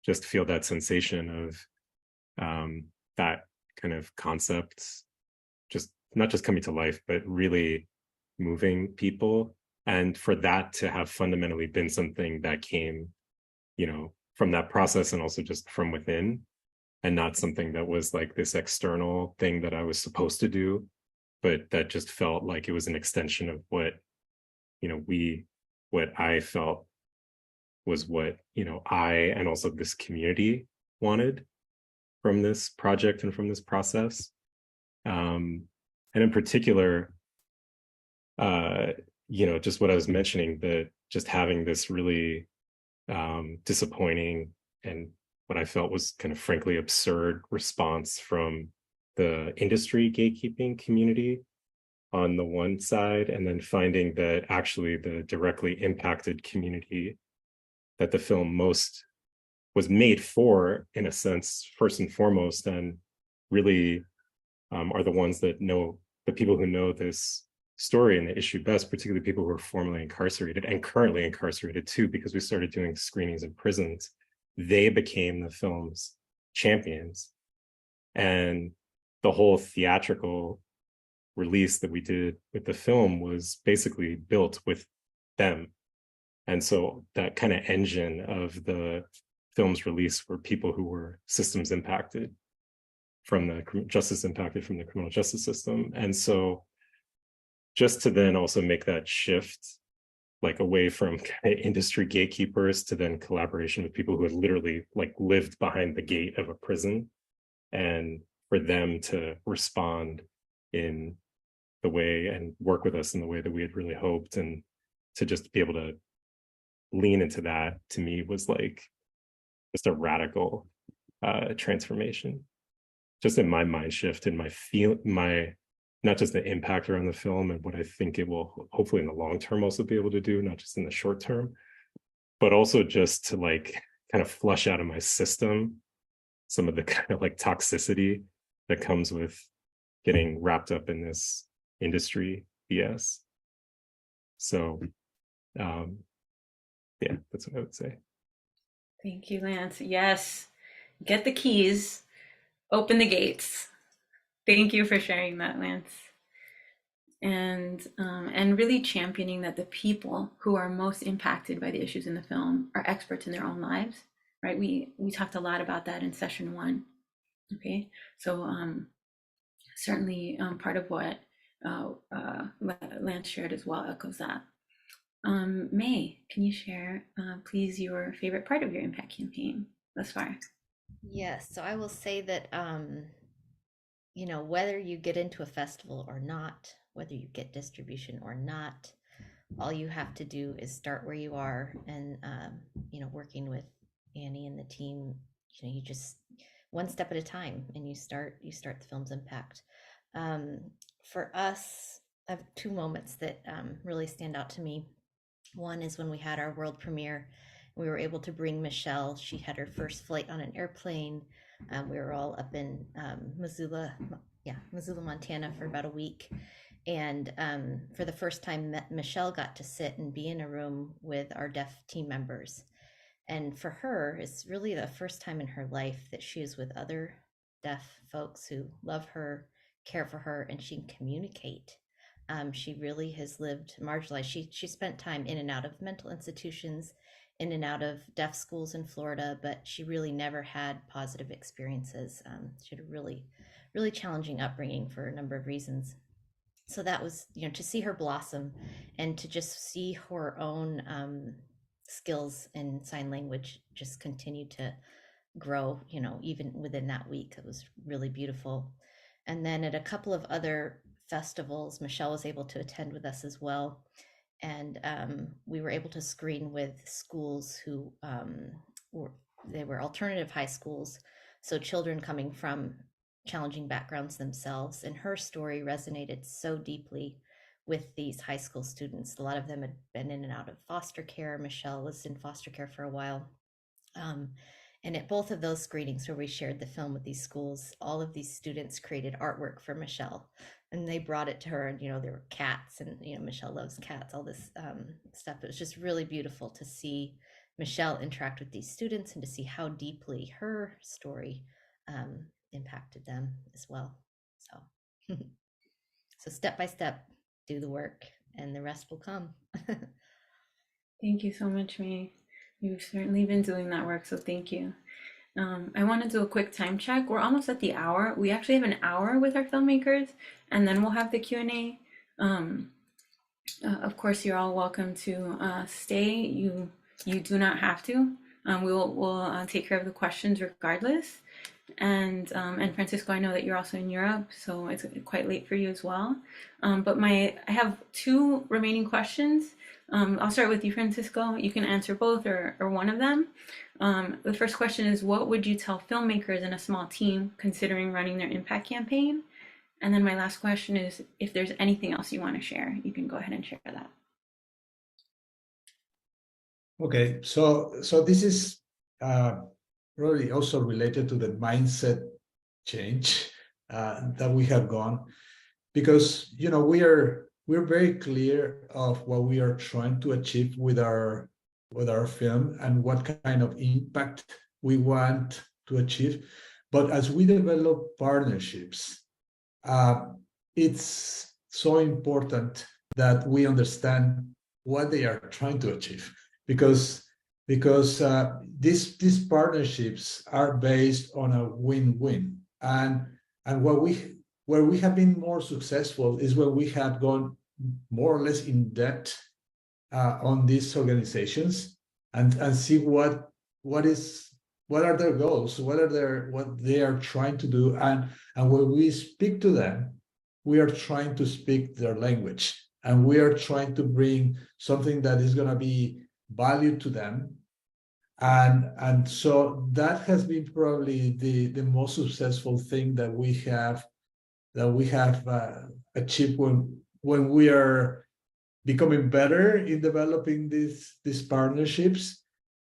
just feel that sensation of that kind of concept, just not just coming to life, but really moving people. And for that to have fundamentally been something that came, from that process, and also just from within, and not something that was like this external thing that I was supposed to do, but that just felt like it was an extension of what, what I felt was what, I and also this community wanted from this project and from this process. And in particular, just what I was mentioning, that just having this really disappointing and what I felt was kind of frankly absurd response from the industry gatekeeping community on the one side, and then finding that actually the directly impacted community that the film most was made for, in a sense, first and foremost, and really are the ones that know, the people who know this story and the issue best, particularly people who are formerly incarcerated and currently incarcerated too, because we started doing screenings in prisons. They became the film's champions. And the whole theatrical release that we did with the film was basically built with them. And so that kind of engine of the film's release were people who were systems impacted from the justice impacted from the criminal justice system. And so just to then also make that shift, like away from kind of industry gatekeepers to then collaboration with people who had literally like lived behind the gate of a prison, and for them to respond in the way and work with us in the way that we had really hoped, and to just be able to lean into that, to me was like just a radical transformation, just in my mind shift and my not just the impact around the film and what I think it will hopefully in the long term also be able to do, not just in the short term, but also just to like kind of flush out of my system some of the kind of like toxicity that comes with getting wrapped up in this industry BS. So yeah, that's what I would say. Thank you, Lance. Yes, get the keys, open the gates. Thank you for sharing that, Lance. And really championing that the people who are most impacted by the issues in the film are experts in their own lives, right? We talked a lot about that in session 1. Okay, so certainly part of what Lance shared as well echoes that. May, can you share, please, your favorite part of your impact campaign thus far? Yes, so I will say that, whether you get into a festival or not, whether you get distribution or not, all you have to do is start where you are, and, working with Annie and the team, you just one step at a time, and you start the film's impact. For us, I have 2 moments that really stand out to me. One is when we had our world premiere. We were able to bring Michelle. She had her first flight on an airplane. We were all up in Missoula, Montana for about a week. And for the first time, Michelle got to sit and be in a room with our deaf team members. And for her, it's really the first time in her life that she is with other deaf folks who love her, care for her, and she can communicate. She really has lived marginalized. She spent time in and out of mental institutions, in and out of deaf schools in Florida, but she really never had positive experiences. She had a really, really challenging upbringing for a number of reasons. So that was, to see her blossom and to just see her own skills in sign language just continue to grow, even within that week. It was really beautiful. And then at a couple of other festivals, Michelle was able to attend with us as well. And we were able to screen with schools who were alternative high schools. So children coming from challenging backgrounds themselves. And her story resonated so deeply with these high school students. A lot of them had been in and out of foster care. Michelle was in foster care for a while. And at both of those screenings where we shared the film with these schools, all of these students created artwork for Michelle, and they brought it to her. And there were cats, and Michelle loves cats. All this stuff. It was just really beautiful to see Michelle interact with these students and to see how deeply her story impacted them as well. So, so step by step, do the work, and the rest will come. Thank you so much, May. You've certainly been doing that work, so thank you. I want to do a quick time check. We're almost at the hour. We actually have an hour with our filmmakers, and then we'll have the Q&A. Of course, you're all welcome to stay. You do not have to. We'll take care of the questions regardless. And Francisco, I know that you're also in Europe, so it's quite late for you as well. But I have 2 remaining questions. I'll start with you, Francisco. You can answer both or one of them. The first question is, what would you tell filmmakers in a small team considering running their impact campaign? And then my last question is, if there's anything else you want to share, you can go ahead and share that. Okay, so this is probably also related to the mindset change that we have gone, because we're very clear of what we are trying to achieve with our film and what kind of impact we want to achieve. But as we develop partnerships, it's so important that we understand what they are trying to achieve, because these partnerships are based on a win-win, and where we have been more successful is when we have gone more or less in depth on these organizations and see what are their goals, what they are trying to do, and when we speak to them, we are trying to speak their language, and we are trying to bring something that is going to be value to them, and so that has been probably the most successful thing that we have achieved when we are becoming better in developing these partnerships.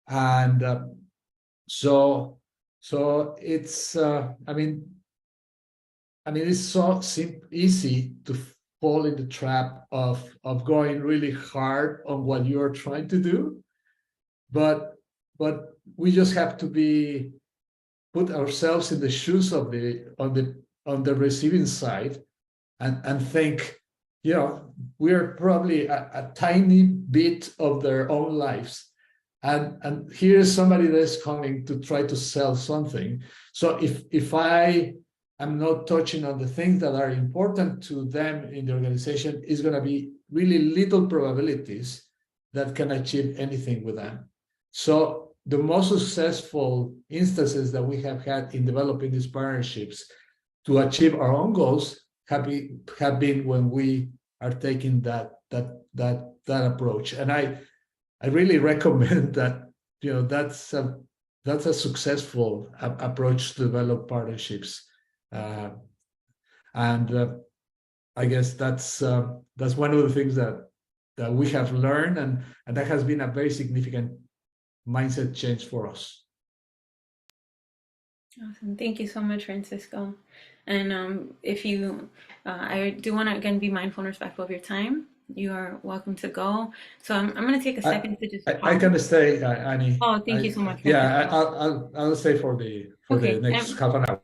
And so it's it's so easy to fall in the trap of going really hard on what you're trying to do, but we just have to put ourselves in the shoes of on the receiving side and think, we're probably a tiny bit of their own lives, and here's somebody that's coming to try to sell something. So if I am not touching on the things that are important to them in the organization, is going to be really little probabilities that can achieve anything with them. So the most successful instances that we have had in developing these partnerships to achieve our own goals have been when we are taking that approach. And I really recommend that. That's a successful approach to develop partnerships, and I guess that's one of the things that we have learned, and that has been a very significant mindset change for us. Awesome. Thank you so much, Francisco. And if you, I do want to again be mindful and respectful of your time. You are welcome to go. So I'm going to take a second to just. I can stay, Annie. Oh, thank you so much. Yeah, I'll stay for the next half an hour.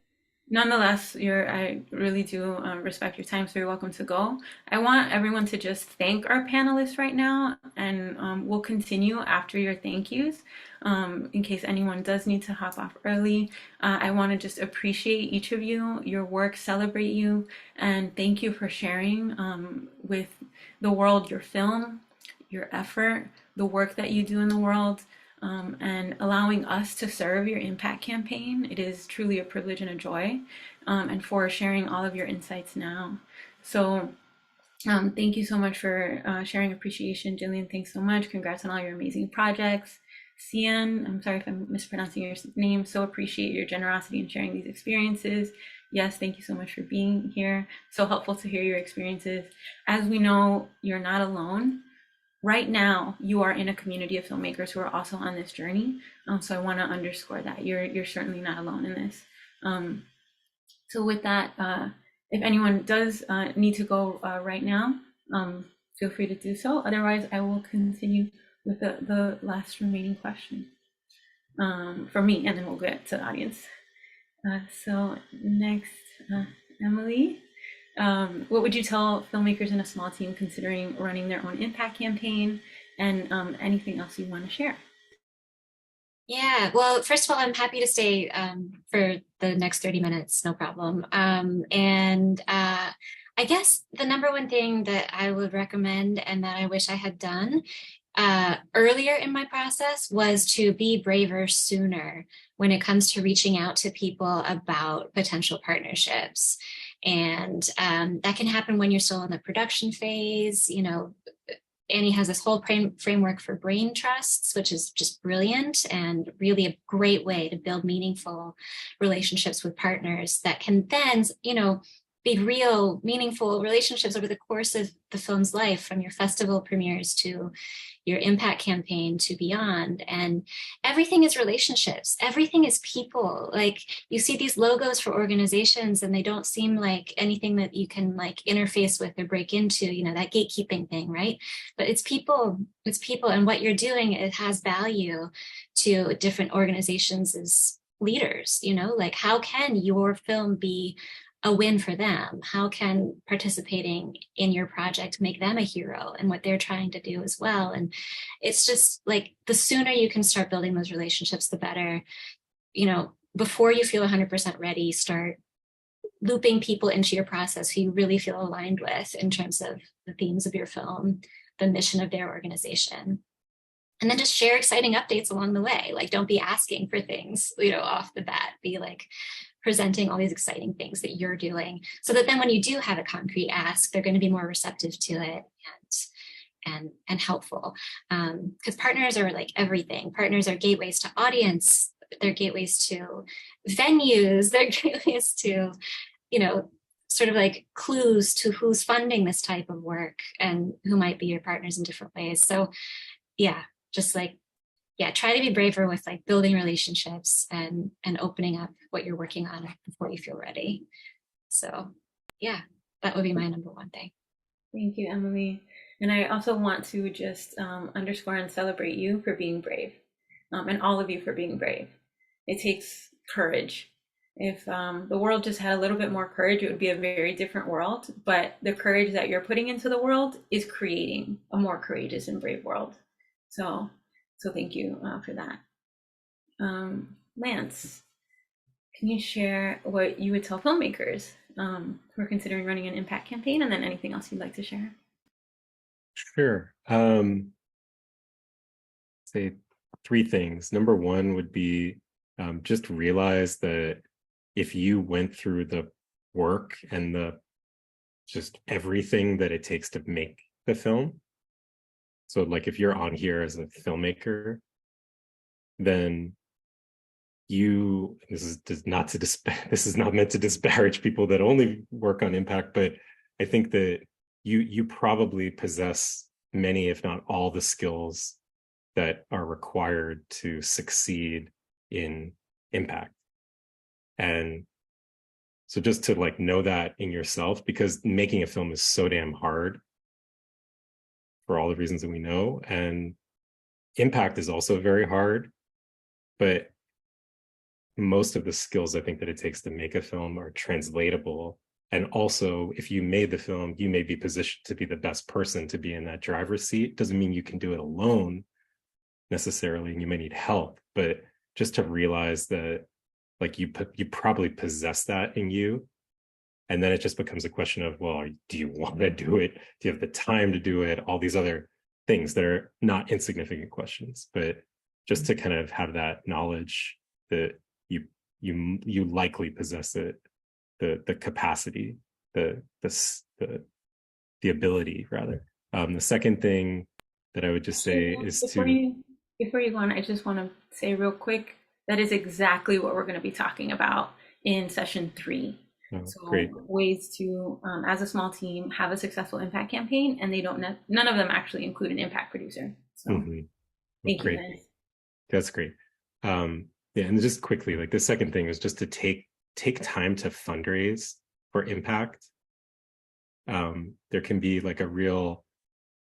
Nonetheless, I really do respect your time, so you're welcome to go. I want everyone to just thank our panelists right now, and we'll continue after your thank yous. In case anyone does need to hop off early, I want to just appreciate each of you, your work, celebrate you, and thank you for sharing with the world your film, your effort, the work that you do in the world. And allowing us to serve your impact campaign. It is truly a privilege and a joy, and for sharing all of your insights now. So thank you so much for sharing appreciation. Jillian, thanks so much. Congrats on all your amazing projects. Cian, I'm sorry if I'm mispronouncing your name. So appreciate your generosity in sharing these experiences. Yes, thank you so much for being here. So helpful to hear your experiences. As we know, you're not alone. right now you are in a community of filmmakers who are also on this journey. So I want to underscore that you're certainly not alone in this. So with that, if anyone does need to go right now, feel free to do so. Otherwise, I will continue with the last remaining question for me, and then we'll get to the audience. So next, Emily, what would you tell filmmakers in a small team considering running their own impact campaign, and anything else you want to share? Yeah, well, first of all, I'm happy to stay for the next 30 minutes, no problem. I guess the number one thing that I would recommend and that I wish I had done earlier in my process was to be braver sooner when it comes to reaching out to people about potential partnerships. And that can happen when you're still in the production phase. You know, Annie has this whole framework for brain trusts, which is just brilliant and really a great way to build meaningful relationships with partners that can then, be real, meaningful relationships over the course of the film's life, from your festival premieres to your impact campaign to beyond. And everything is relationships. Everything is people. Like, you see these logos for organizations and they don't seem like anything that you can like interface with or break into, that gatekeeping thing, right? But it's people. It's people. And what you're doing, it has value to different organizations as leaders. Like, how can your film be a win for them? How can participating in your project make them a hero and what they're trying to do as well? And it's just like, the sooner you can start building those relationships, the better. Before you feel 100% ready, start looping people into your process who you really feel aligned with in terms of the themes of your film, the mission of their organization. And then just share exciting updates along the way. Like, don't be asking for things, off the bat. Be like, presenting all these exciting things that you're doing, so that then when you do have a concrete ask, they're going to be more receptive to it and helpful. Because partners are like everything. Partners are gateways to audience. They're gateways to venues. They're gateways to, sort of like clues to who's funding this type of work and who might be your partners in different ways. So yeah, just like, try to be braver with like building relationships and opening up what you're working on before you feel ready. So yeah, that would be my number one thing. Thank you, Emily. And I also want to just underscore and celebrate you for being brave, and all of you for being brave. It takes courage. If the world just had a little bit more courage, it would be a very different world. But the courage that you're putting into the world is creating a more courageous and brave world. So thank you for that. Lance, can you share what you would tell filmmakers who are considering running an impact campaign, and then anything else you'd like to share? Sure. Say three things. Number one would be just realize that if you went through the work and just everything that it takes to make the film. So like, if you're on here as a filmmaker, then this is not meant to disparage people that only work on impact, but I think that you probably possess many, if not all, the skills that are required to succeed in impact. And so just to like know that in yourself, because making a film is so damn hard for all the reasons that we know, and impact is also very hard, but most of the skills I think that it takes to make a film are translatable. And also, if you made the film, you may be positioned to be the best person to be in that driver's seat. Doesn't mean you can do it alone necessarily, and you may need help, but just to realize that like you probably possess that in you. And then it just becomes a question of, well, do you want to do it? Do you have the time to do it? All these other things that are not insignificant questions, but just to kind of have that knowledge that you likely possess it, the capacity, the ability rather. The second thing that I would just say is before you go on, I just want to say real quick, that is exactly what we're going to be talking about in session 3. Oh, So great. ways to, as a small team, have a successful impact campaign, and they don't, none of them actually include an impact producer. So thank you Great. guys. That's great. Yeah, and just quickly, like the second thing is just to take time to fundraise for impact. There can be like a real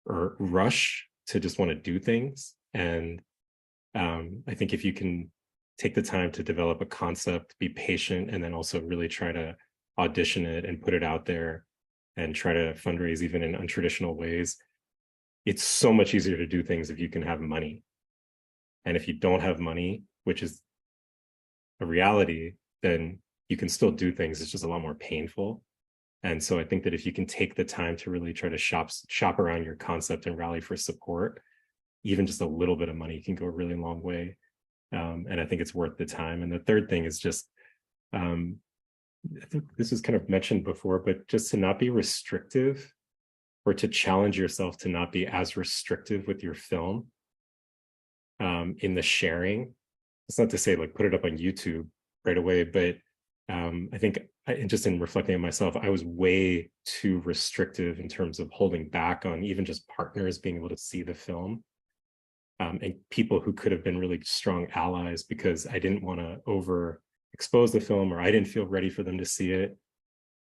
rush to just want to do things, and I think if you can take the time to develop a concept, be patient, and then also really try to audition it and put it out there and try to fundraise even in untraditional ways, it's so much easier to do things if you can have money. And if you don't have money, which is a reality, then you can still do things. It's just a lot more painful. And so I think that if you can take the time to really try to shop around your concept and rally for support, even just a little bit of money can go a really long way. And I think it's worth the time. And the third thing is just, I think this was kind of mentioned before, but just to not be restrictive, or to challenge yourself to not be as restrictive with your film in the sharing. It's not to say like put it up on YouTube right away, but I think just in reflecting on myself, I was way too restrictive in terms of holding back on even just partners being able to see the film, and people who could have been really strong allies, because I didn't want to overexpose the film, or I didn't feel ready for them to see it.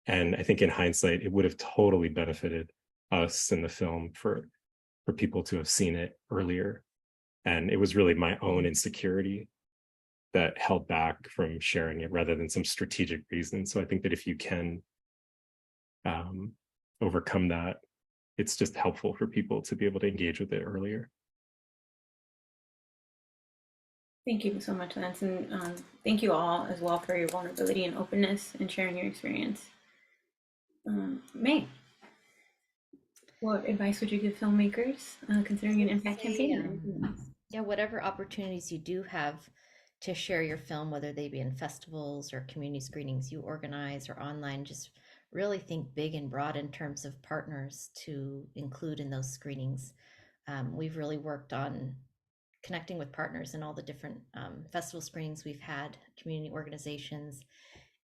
And I think in hindsight, it would have totally benefited us in the film for people to have seen it earlier. And it was really my own insecurity that held back from sharing it rather than some strategic reason. So I think that if you can overcome that, it's just helpful for people to be able to engage with it earlier. Thank you so much, Lance, and thank you all as well for your vulnerability and openness and sharing your experience. May, what advice would you give filmmakers considering an impact campaign? Yeah, whatever opportunities you do have to share your film, whether they be in festivals or community screenings you organize or online, just really think big and broad in terms of partners to include in those screenings. We've really worked on connecting with partners in all the different festival screenings we've had, community organizations.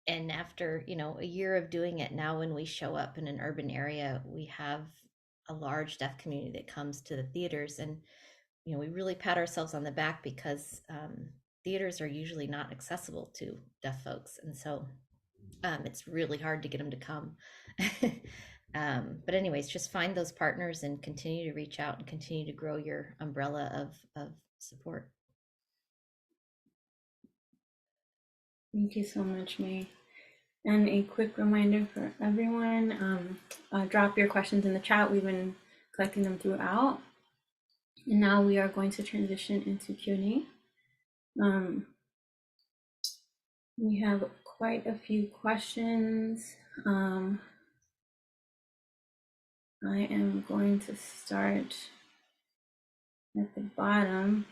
And after, a year of doing it, now when we show up in an urban area, we have a large deaf community that comes to the theaters. And, we really pat ourselves on the back because theaters are usually not accessible to deaf folks. And so it's really hard to get them to come. But anyways, just find those partners and continue to reach out and continue to grow your umbrella of support. Thank you so much, May. And a quick reminder for everyone, drop your questions in the chat. We've been collecting them throughout. And now we are going to transition into Q&A. We have quite a few questions. I am going to start at the bottom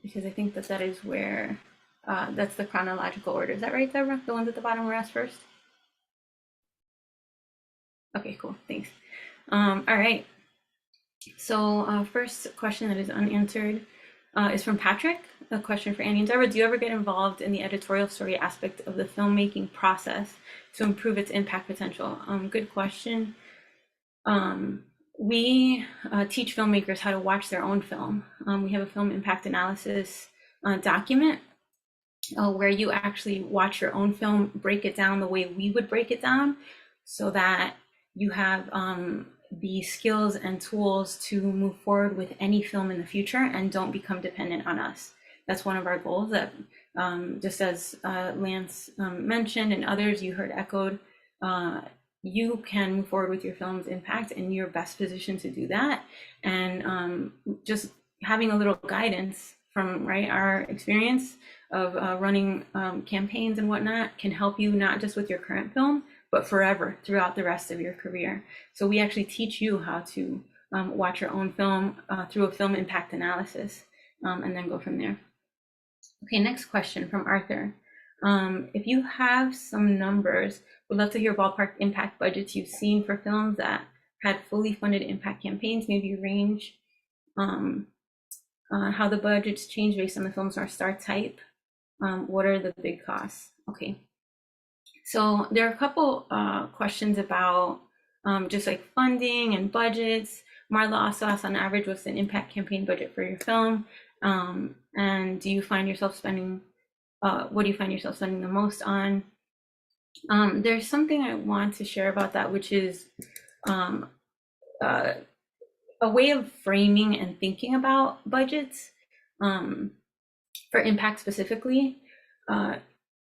because I think that is where that's the chronological order. Is that right, Deborah? The ones at the bottom were asked first? Okay, cool, thanks. All right. So first question that is unanswered is from Patrick. A question for Annie and Deborah. Do you ever get involved in the editorial story aspect of the filmmaking process to improve its impact potential? Good question. We teach filmmakers how to watch their own film. We have a film impact analysis document where you actually watch your own film, break it down the way we would break it down, so that you have the skills and tools to move forward with any film in the future and don't become dependent on us. That's one of our goals, that just as Lance mentioned and others you heard echoed, you can move forward with your film's impact and you're best positioned to do that. And just having a little guidance from our experience of running campaigns and whatnot can help you not just with your current film, but forever throughout the rest of your career. So we actually teach you how to watch your own film through a film impact analysis and then go from there. Okay, next question from Arthur. If you have some numbers, we'd love to hear ballpark impact budgets you've seen for films that had fully funded impact campaigns, maybe range how the budgets change based on the film's star type. What are the big costs? Okay. So there are a couple questions about just like funding and budgets. Marla also asked, on average, what's an impact campaign budget for your film? And do you find yourself spending, what do you find yourself spending the most on? There's something I want to share about that, which is uh, a way of framing and thinking about budgets for impact specifically.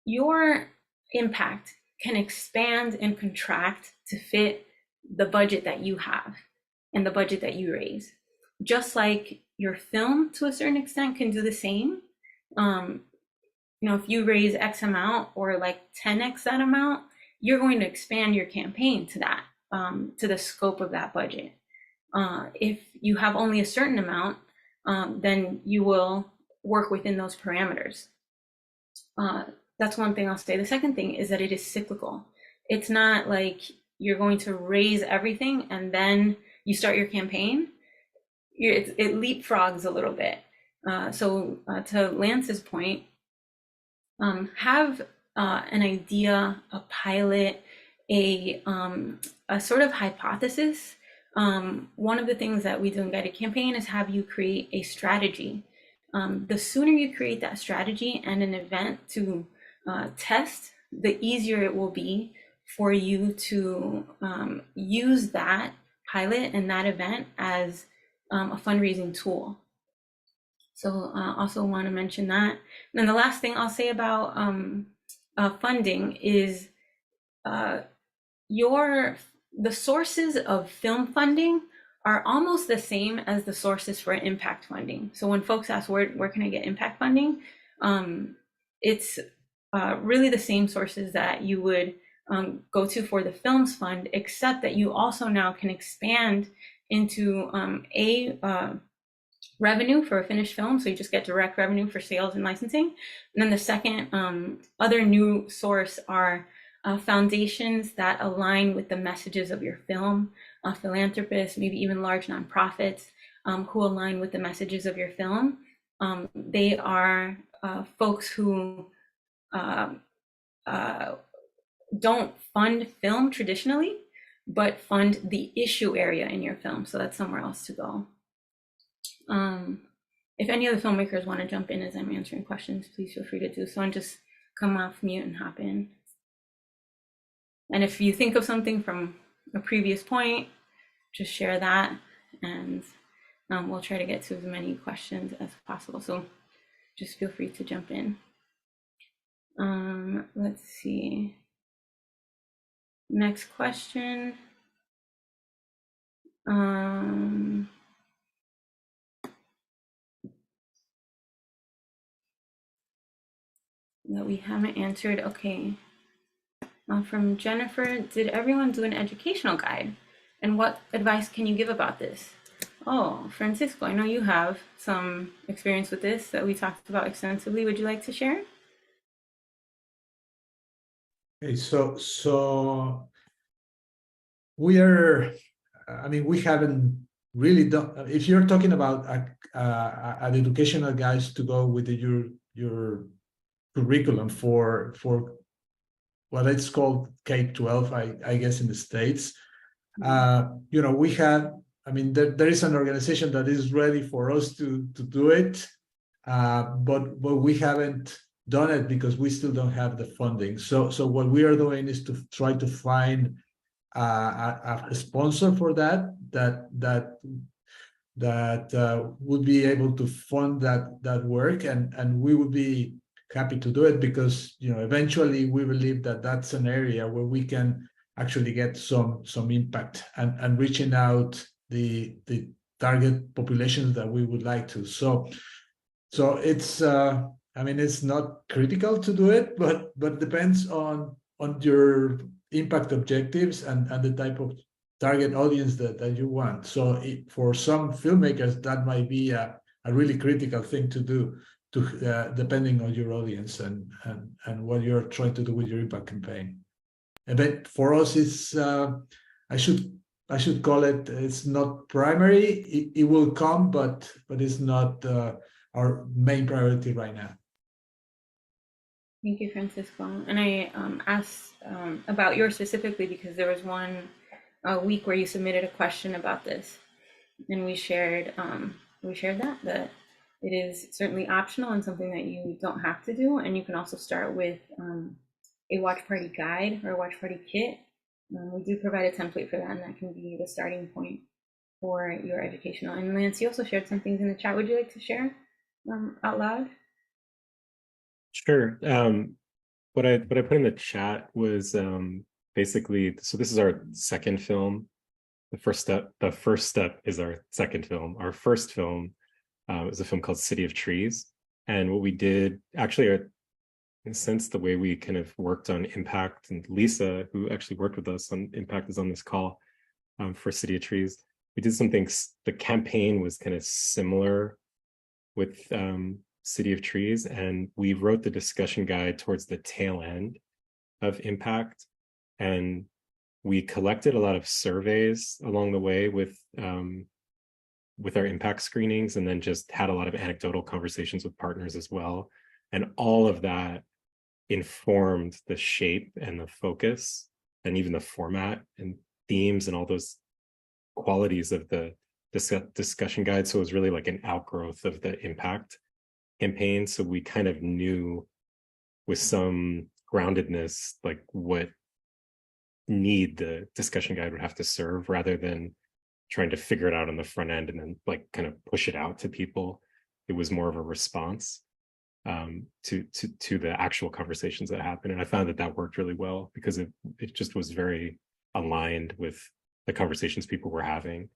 Your impact can expand and contract to fit the budget that you have and the budget that you raise. Just like your film, to a certain extent, can do the same. If you raise X amount or like 10X that amount, you're going to expand your campaign to that, to the scope of that budget. If you have only a certain amount, then you will work within those parameters. That's one thing I'll say. The second thing is that it is cyclical. It's not like you're going to raise everything and then you start your campaign. It leapfrogs a little bit. So to Lance's point, have an idea, a pilot, a sort of hypothesis. One of the things that we do in Guided Campaign is have you create a strategy. The sooner you create that strategy and an event to test, the easier it will be for you to use that pilot and that event as a fundraising tool. So also want to mention that. And then the last thing I'll say about funding is the sources of film funding are almost the same as the sources for impact funding. So when folks ask where can I get impact funding, it's really the same sources that you would go to for the Films Fund, except that you also now can expand into revenue for a finished film. So you just get direct revenue for sales and licensing. And then the second other new source are foundations that align with the messages of your film, philanthropists, maybe even large nonprofits who align with the messages of your film. They are folks who don't fund film traditionally, but fund the issue area in your film. So that's somewhere else to go. If any of the filmmakers want to jump in as I'm answering questions, please feel free to do so and just come off mute and hop in. And if you think of something from a previous point, just share that, and we'll try to get to as many questions as possible. So just feel free to jump in. Let's see. Next question. That we haven't answered. Okay. From Jennifer, did everyone do an educational guide? And what advice can you give about this? Oh, Francisco, I know you have some experience with this that we talked about extensively. Would you like to share? Okay, so we are, we haven't really done, if you're talking about an educational guides to go with your curriculum for what it's called K-12, I guess in the States, we have, there is an organization that is ready for us to do it, but we haven't done it because we still don't have the funding. So what we are doing is to try to find a sponsor for that would be able to fund that work, and we would be happy to do it because eventually we believe that that's an area where we can actually get some impact and reaching out the target populations that we would like to. So it's it's not critical to do it, but depends on your impact objectives and the type of target audience that you want. So for some filmmakers, that might be a really critical thing to do, depending on your audience and what you're trying to do with your impact campaign. But for us, it's I should call it, it's not primary. It will come, but it's not our main priority right now. Thank you, Francisco. And I asked about yours specifically because there was one week where you submitted a question about this, and we shared that it is certainly optional and something that you don't have to do, and you can also start with a watch party guide or a watch party kit. We do provide a template for that, and that can be the starting point for your educational. And Lance, you also shared some things in the chat. Would you like to share out loud? Sure. What I put in the chat was basically, so this is our second film. The first step is our second film. Our first film is a film called City of Trees. And what we did, actually, in a sense, the way we kind of worked on impact, and Lisa, who actually worked with us on impact, is on this call for City of Trees. We did some things. The campaign was kind of similar with City of Trees, and we wrote the discussion guide towards the tail end of impact, and we collected a lot of surveys along the way with our impact screenings, and then just had a lot of anecdotal conversations with partners as well, and all of that informed the shape and the focus and even the format and themes and all those qualities of the discussion guide. So it was really like an outgrowth of the impact campaign. So we kind of knew with some groundedness like what need the discussion guide would have to serve, rather than trying to figure it out on the front end and then like kind of push it out to people. It was more of a response to the actual conversations that happened, and I found that worked really well because it just was very aligned with the conversations people were having.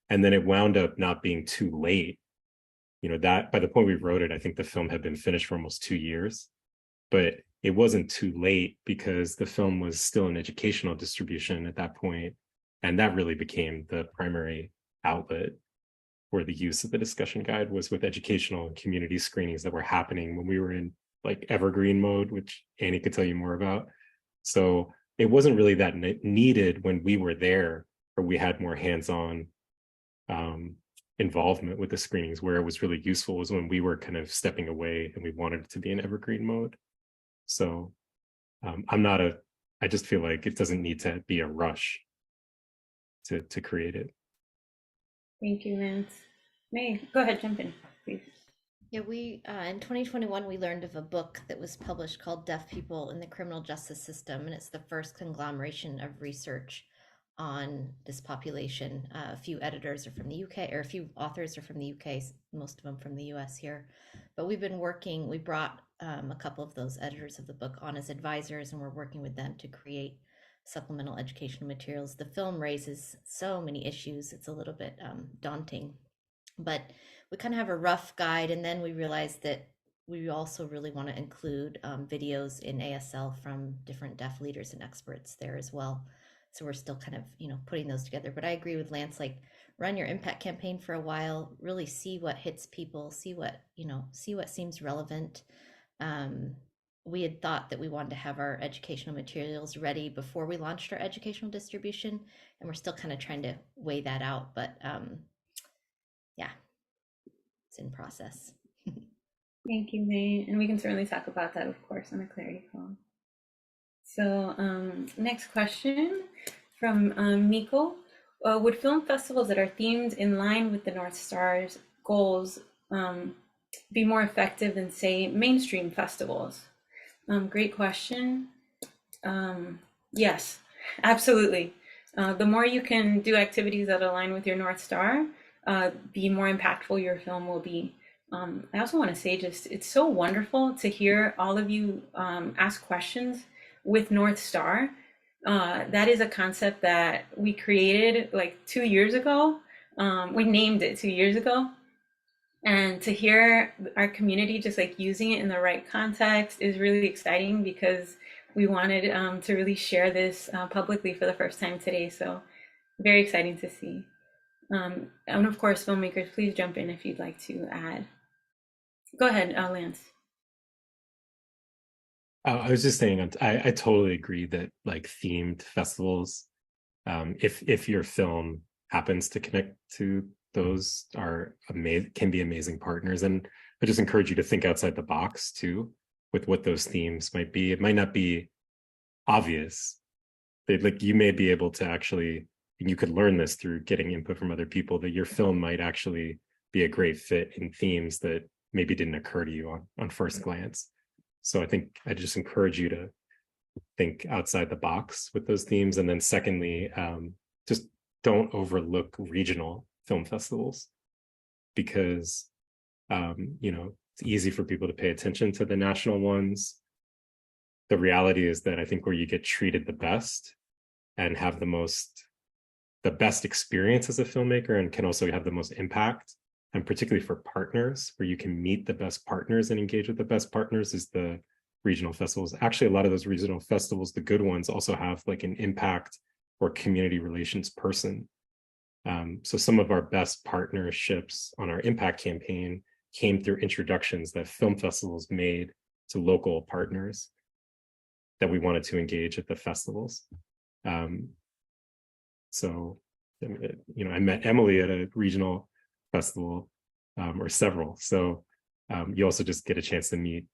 And then it wound up not being too late. You know, that by the point we wrote it, I think the film had been finished for almost 2 years, but it wasn't too late because the film was still in educational distribution at that point, and that really became the primary outlet for the use of the discussion guide, was with educational and community screenings that were happening when we were in like evergreen mode, which Annie could tell you more about. So it wasn't really that needed when we were there, or we had more hands-on involvement with the screenings. Where it was really useful was when we were kind of stepping away and we wanted it to be in evergreen mode. So I just feel like it doesn't need to be a rush to create it. Thank you, Lance. May, go ahead, jump in, please. Yeah, we in 2021 we learned of a book that was published called Deaf People in the Criminal Justice System, and it's the first conglomeration of research on this population. A few editors are from the UK, or a few authors are from the UK, most of them from the US here. But we brought a couple of those editors of the book on as advisors, and we're working with them to create supplemental educational materials. The film raises so many issues, it's a little bit daunting, but we kind of have a rough guide, and then we realized that we also really want to include videos in ASL from different deaf leaders and experts there as well. So we're still kind of, putting those together. But I agree with Lance, like run your impact campaign for a while, really see what hits people, see what seems relevant. We had thought that we wanted to have our educational materials ready before we launched our educational distribution, and we're still kind of trying to weigh that out. But yeah, it's in process. Thank you, May. And we can certainly talk about that, of course, on a clarity call. So next question from Miko. Would film festivals that are themed in line with the North Star's goals be more effective than, say, mainstream festivals? Great question. Yes, absolutely. The more you can do activities that align with your North Star, the more impactful your film will be. I also want to say, it's so wonderful to hear all of you ask questions with North Star. That is a concept that we created like 2 years ago. We named it 2 years ago. And to hear our community just like using it in the right context is really exciting, because we wanted to really share this publicly for the first time today. So very exciting to see. And of course, filmmakers, please jump in if you'd like to add. Go ahead, Lance. I was just saying, I totally agree that like themed festivals, if your film happens to connect to those, can be amazing partners. And I just encourage you to think outside the box too. with what those themes might be. It might not be obvious. Like you may be able to actually, and you could learn this through getting input from other people, that your film might actually be a great fit in themes that maybe didn't occur to you on first glance. So I think I just encourage you to think outside the box with those themes. And then secondly, just don't overlook regional film festivals, because it's easy for people to pay attention to the national ones. The reality is that I think where you get treated the best and have the best experience as a filmmaker, and can also have the most impact, and particularly for partners, where you can meet the best partners and engage with the best partners, is the regional festivals. Actually, a lot of those regional festivals, the good ones, also have like an impact or community relations person. So some of our best partnerships on our impact campaign came through introductions that film festivals made to local partners that we wanted to engage at the festivals. So, I met Emily at a regional festival, or several. So you also just get a chance to meet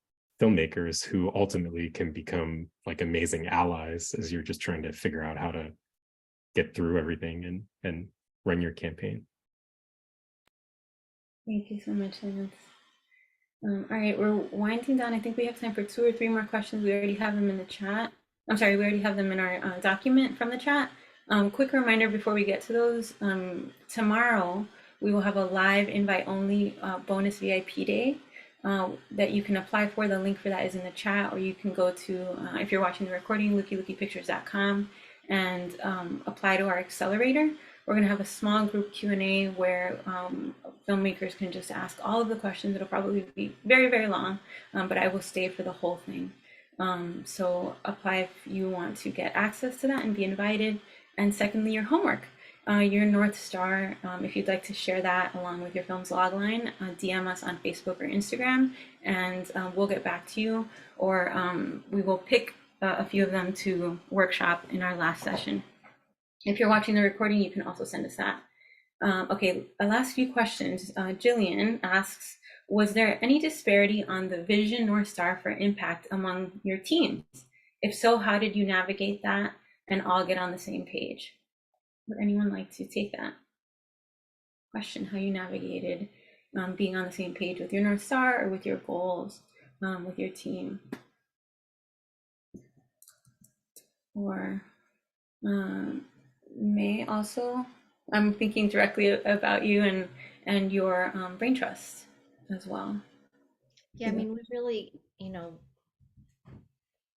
filmmakers who ultimately can become like amazing allies as you're just trying to figure out how to get through everything and run your campaign. Thank you so much, Lance. All right, we're winding down. I think we have time for 2 or 3 more questions. We already have them in the chat. I'm sorry, we already have them in our document from the chat. Quick reminder before we get to those, tomorrow we will have a live invite-only bonus VIP day that you can apply for. The link for that is in the chat, or you can go to, if you're watching the recording, lookylookypictures.com and apply to our accelerator. We're going to have a small group Q&A where filmmakers can just ask all of the questions. It'll probably be very, very long, but I will stay for the whole thing. So apply if you want to get access to that and be invited. And secondly, your homework, your North Star. If you'd like to share that along with your film's logline, DM us on Facebook or Instagram, and we'll get back to you, or we will pick a few of them to workshop in our last session. If you're watching the recording, you can also send us that. Okay, last few questions. Jillian asks, was there any disparity on the vision North Star for impact among your teams? If so, how did you navigate that and all get on the same page? Would anyone like to take that question, how you navigated being on the same page with your North Star or with your goals with your team? Or May also, I'm thinking directly about you and your brain trust as well. Yeah, I mean, we really,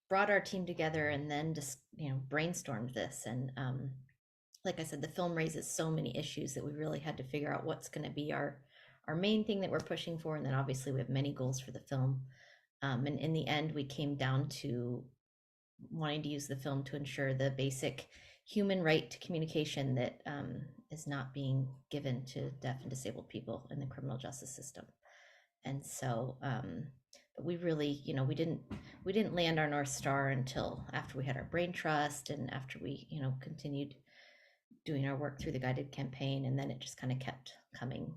brought our team together and then just, brainstormed this. And like I said, the film raises so many issues that we really had to figure out what's going to be our main thing that we're pushing for. And then obviously we have many goals for the film. And in the end, we came down to wanting to use the film to ensure the basic human right to communication that is not being given to deaf and disabled people in the criminal justice system. And so but we really, we didn't land our North Star until after we had our brain trust and after we, continued doing our work through the guided campaign, and then it just kind of kept coming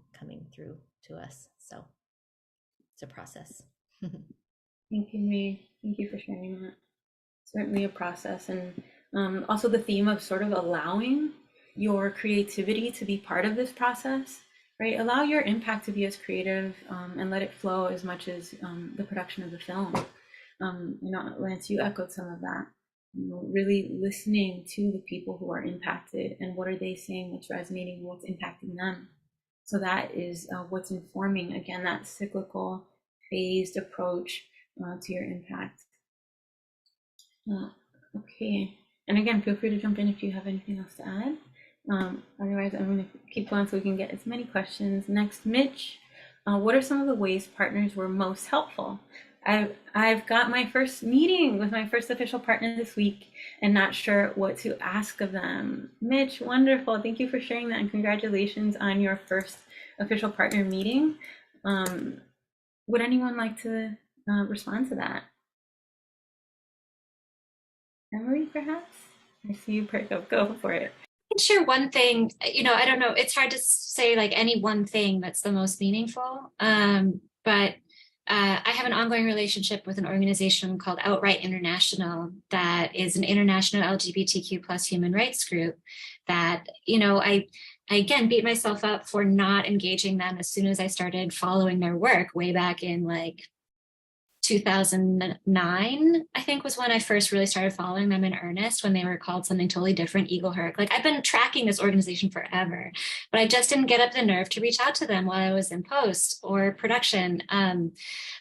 through to us. So it's a process. Thank you, May. Thank you for sharing that. Certainly a process, and also the theme of sort of allowing your creativity to be part of this process, right? Allow your impact to be as creative and let it flow as much as the production of the film. Lance, you echoed some of that. Really listening to the people who are impacted and what are they saying, what's resonating, what's impacting them. So that is what's informing, again, that cyclical, phased approach to your impact. Okay, and again, feel free to jump in if you have anything else to add. Otherwise, I'm going to keep going so we can get as many questions. Next, Mitch, what are some of the ways partners were most helpful? I've got my first meeting with my first official partner this week and not sure what to ask of them. Mitch, wonderful. Thank you for sharing that, and congratulations on your first official partner meeting. Would anyone like to respond to that? Emily, perhaps? I see you perk up. Go for it. I can share one thing. I don't know. It's hard to say like any one thing that's the most meaningful. But I have an ongoing relationship with an organization called Outright International that is an international LGBTQ plus human rights group that, I again beat myself up for not engaging them as soon as I started following their work way back in like 2009, I think, was when I first really started following them in earnest, when they were called something totally different, Eagle Herc. Like, I've been tracking this organization forever, but I just didn't get up the nerve to reach out to them while I was in post or production.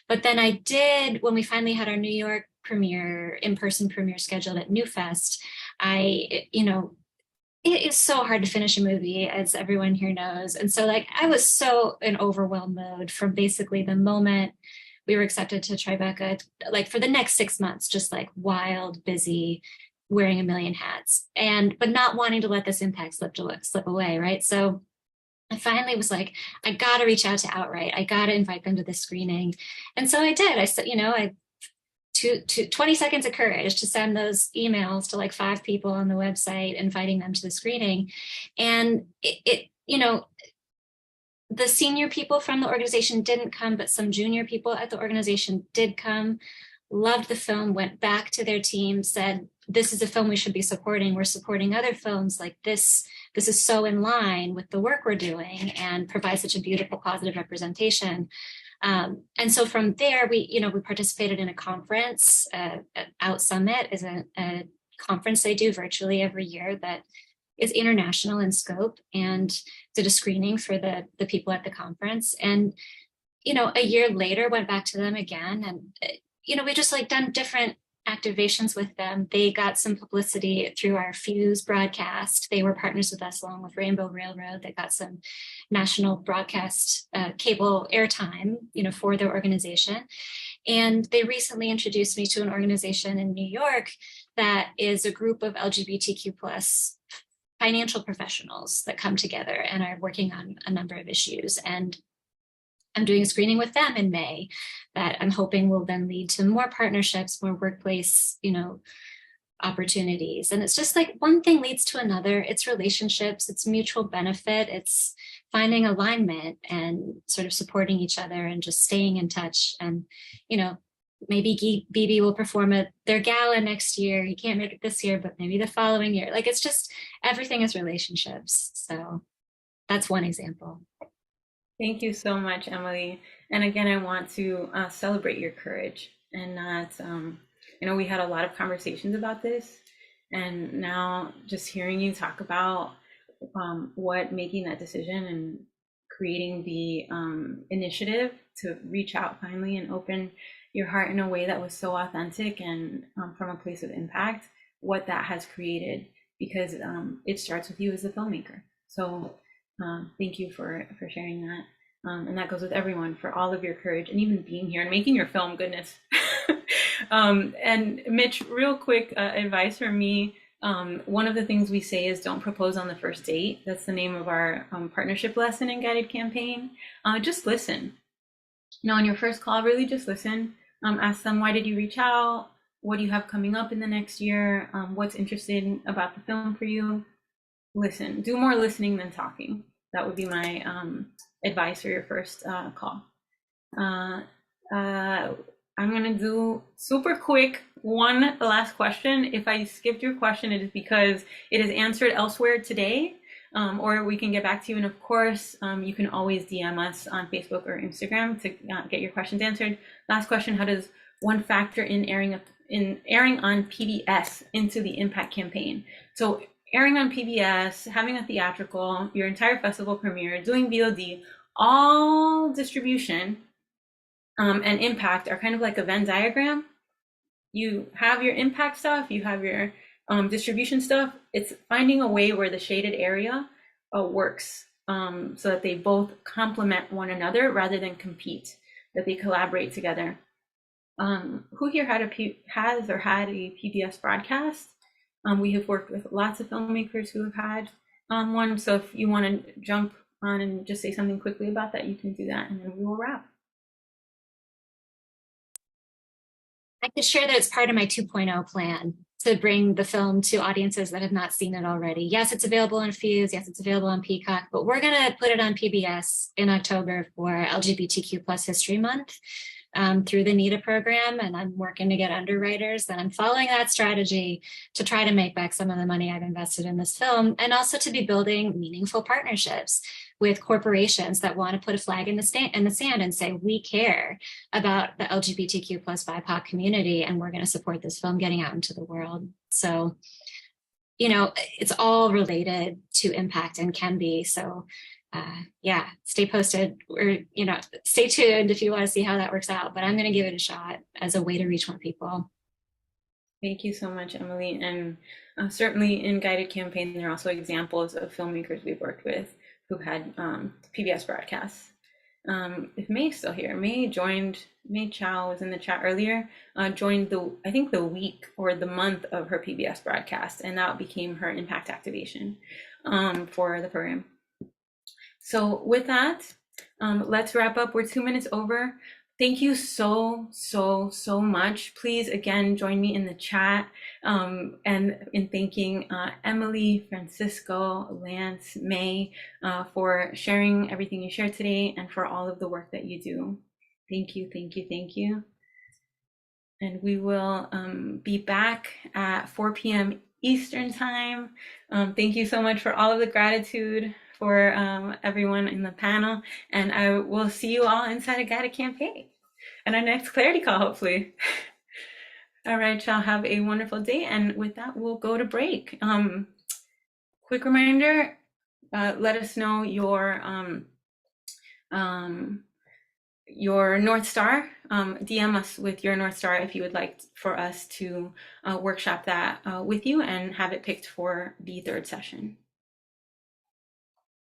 But then I did, when we finally had our New York premiere, in-person premiere scheduled at New Fest. It is so hard to finish a movie, as everyone here knows. And so like I was so in overwhelmed mode from basically the moment we were accepted to Tribeca, like for the next 6 months, just like wild, busy, wearing a million hats, but not wanting to let this impact slip away, right? So I finally was like, I got to reach out to Outright. I got to invite them to the screening. And so I did. I said, 20 seconds of courage to send those emails to like 5 people on the website, inviting them to the screening. And the senior people from the organization didn't come, but some junior people at the organization did come, loved the film, went back to their team, said, this is a film we should be supporting. We're supporting other films like this. This is so in line with the work we're doing and provides such a beautiful, positive representation. And so from there, we participated in a conference. Out Summit is a conference they do virtually every year that is international in scope, and did a screening for the people at the conference. And, a year later went back to them again. And, we just like done different activations with them. They got some publicity through our Fuse broadcast. They were partners with us along with Rainbow Railroad. They got some national broadcast cable airtime, for their organization. And they recently introduced me to an organization in New York that is a group of LGBTQ plus financial professionals that come together and are working on a number of issues. And I'm doing a screening with them in May that I'm hoping will then lead to more partnerships, more workplace, opportunities. And it's just like one thing leads to another. It's relationships, it's mutual benefit, it's finding alignment and sort of supporting each other and just staying in touch. And, maybe BB will perform at their gala next year. He can't make it this year, but maybe the following year. Like, it's just, everything is relationships. So that's one example. Thank you so much, Emily. And again, I want to celebrate your courage, and that, we had a lot of conversations about this, and now just hearing you talk about what making that decision and creating the initiative to reach out finally and open your heart in a way that was so authentic and from a place of impact, what that has created, because it starts with you as a filmmaker. So thank you for sharing that. And that goes with everyone, for all of your courage and even being here and making your film, goodness. And Mitch, real quick advice from me. One of the things we say is don't propose on the first date. That's the name of our partnership lesson and guided campaign. Just listen. On your first call, really just listen. Ask them, why did you reach out? What do you have coming up in the next year? What's interesting about the film for you? Listen. Do more listening than talking. That would be my advice for your first call. I'm going to do super quick one last question. If I skipped your question, it is because it is answered elsewhere today, or we can get back to you. And of course, you can always DM us on Facebook or Instagram to get your questions answered. Last question: how does one factor in airing on PBS into the impact campaign? So airing on PBS, having a theatrical, your entire festival premiere, doing VOD, all distribution and impact are kind of like a Venn diagram. You have your impact stuff, you have your distribution stuff. It's finding a way where the shaded area works so that they both complement one another rather than compete, that they collaborate together. Who here has or had a PBS broadcast? We have worked with lots of filmmakers who have had one. So if you want to jump on and just say something quickly about that, you can do that, and then we will wrap. I could share that it's part of my 2.0 plan to bring the film to audiences that have not seen it already. Yes, it's available on Fuse. Yes, it's available on Peacock, but we're going to put it on PBS in October for LGBTQ plus History Month. through the NITA program, and I'm working to get underwriters, then I'm following that strategy to try to make back some of the money I've invested in this film, and also to be building meaningful partnerships with corporations that want to put a flag in the sand and say, we care about the LGBTQ plus BIPOC community, and we're going to support this film getting out into the world. So, you know, it's all related to impact and can be. So yeah, stay posted, or, you know, stay tuned if you want to see how that works out. But I'm going to give it a shot as a way to reach more people. Thank you so much, Emily. And certainly in Guided Campaign, there are also examples of filmmakers we've worked with who had PBS broadcasts. If May's still here, May Chow was in the chat earlier, joined I think the week or the month of her PBS broadcast, and that became her impact activation for the program. So with that, let's wrap up. We're 2 minutes over. Thank you so much. Please, again, join me in the chat and in thanking Emily, Francisco, Lance, May for sharing everything you shared today and for all of the work that you do. Thank you, thank you, thank you. And we will be back at 4 p.m. Eastern time. Thank you so much for all of the gratitude for everyone in the panel, and I will see you all inside a Guided Campaign and our next clarity call, hopefully. All right, y'all, have a wonderful day, and with that, we'll go to break. Quick reminder, let us know your North Star. DM us with your North Star if you would like for us to workshop that with you and have it picked for the 3rd session.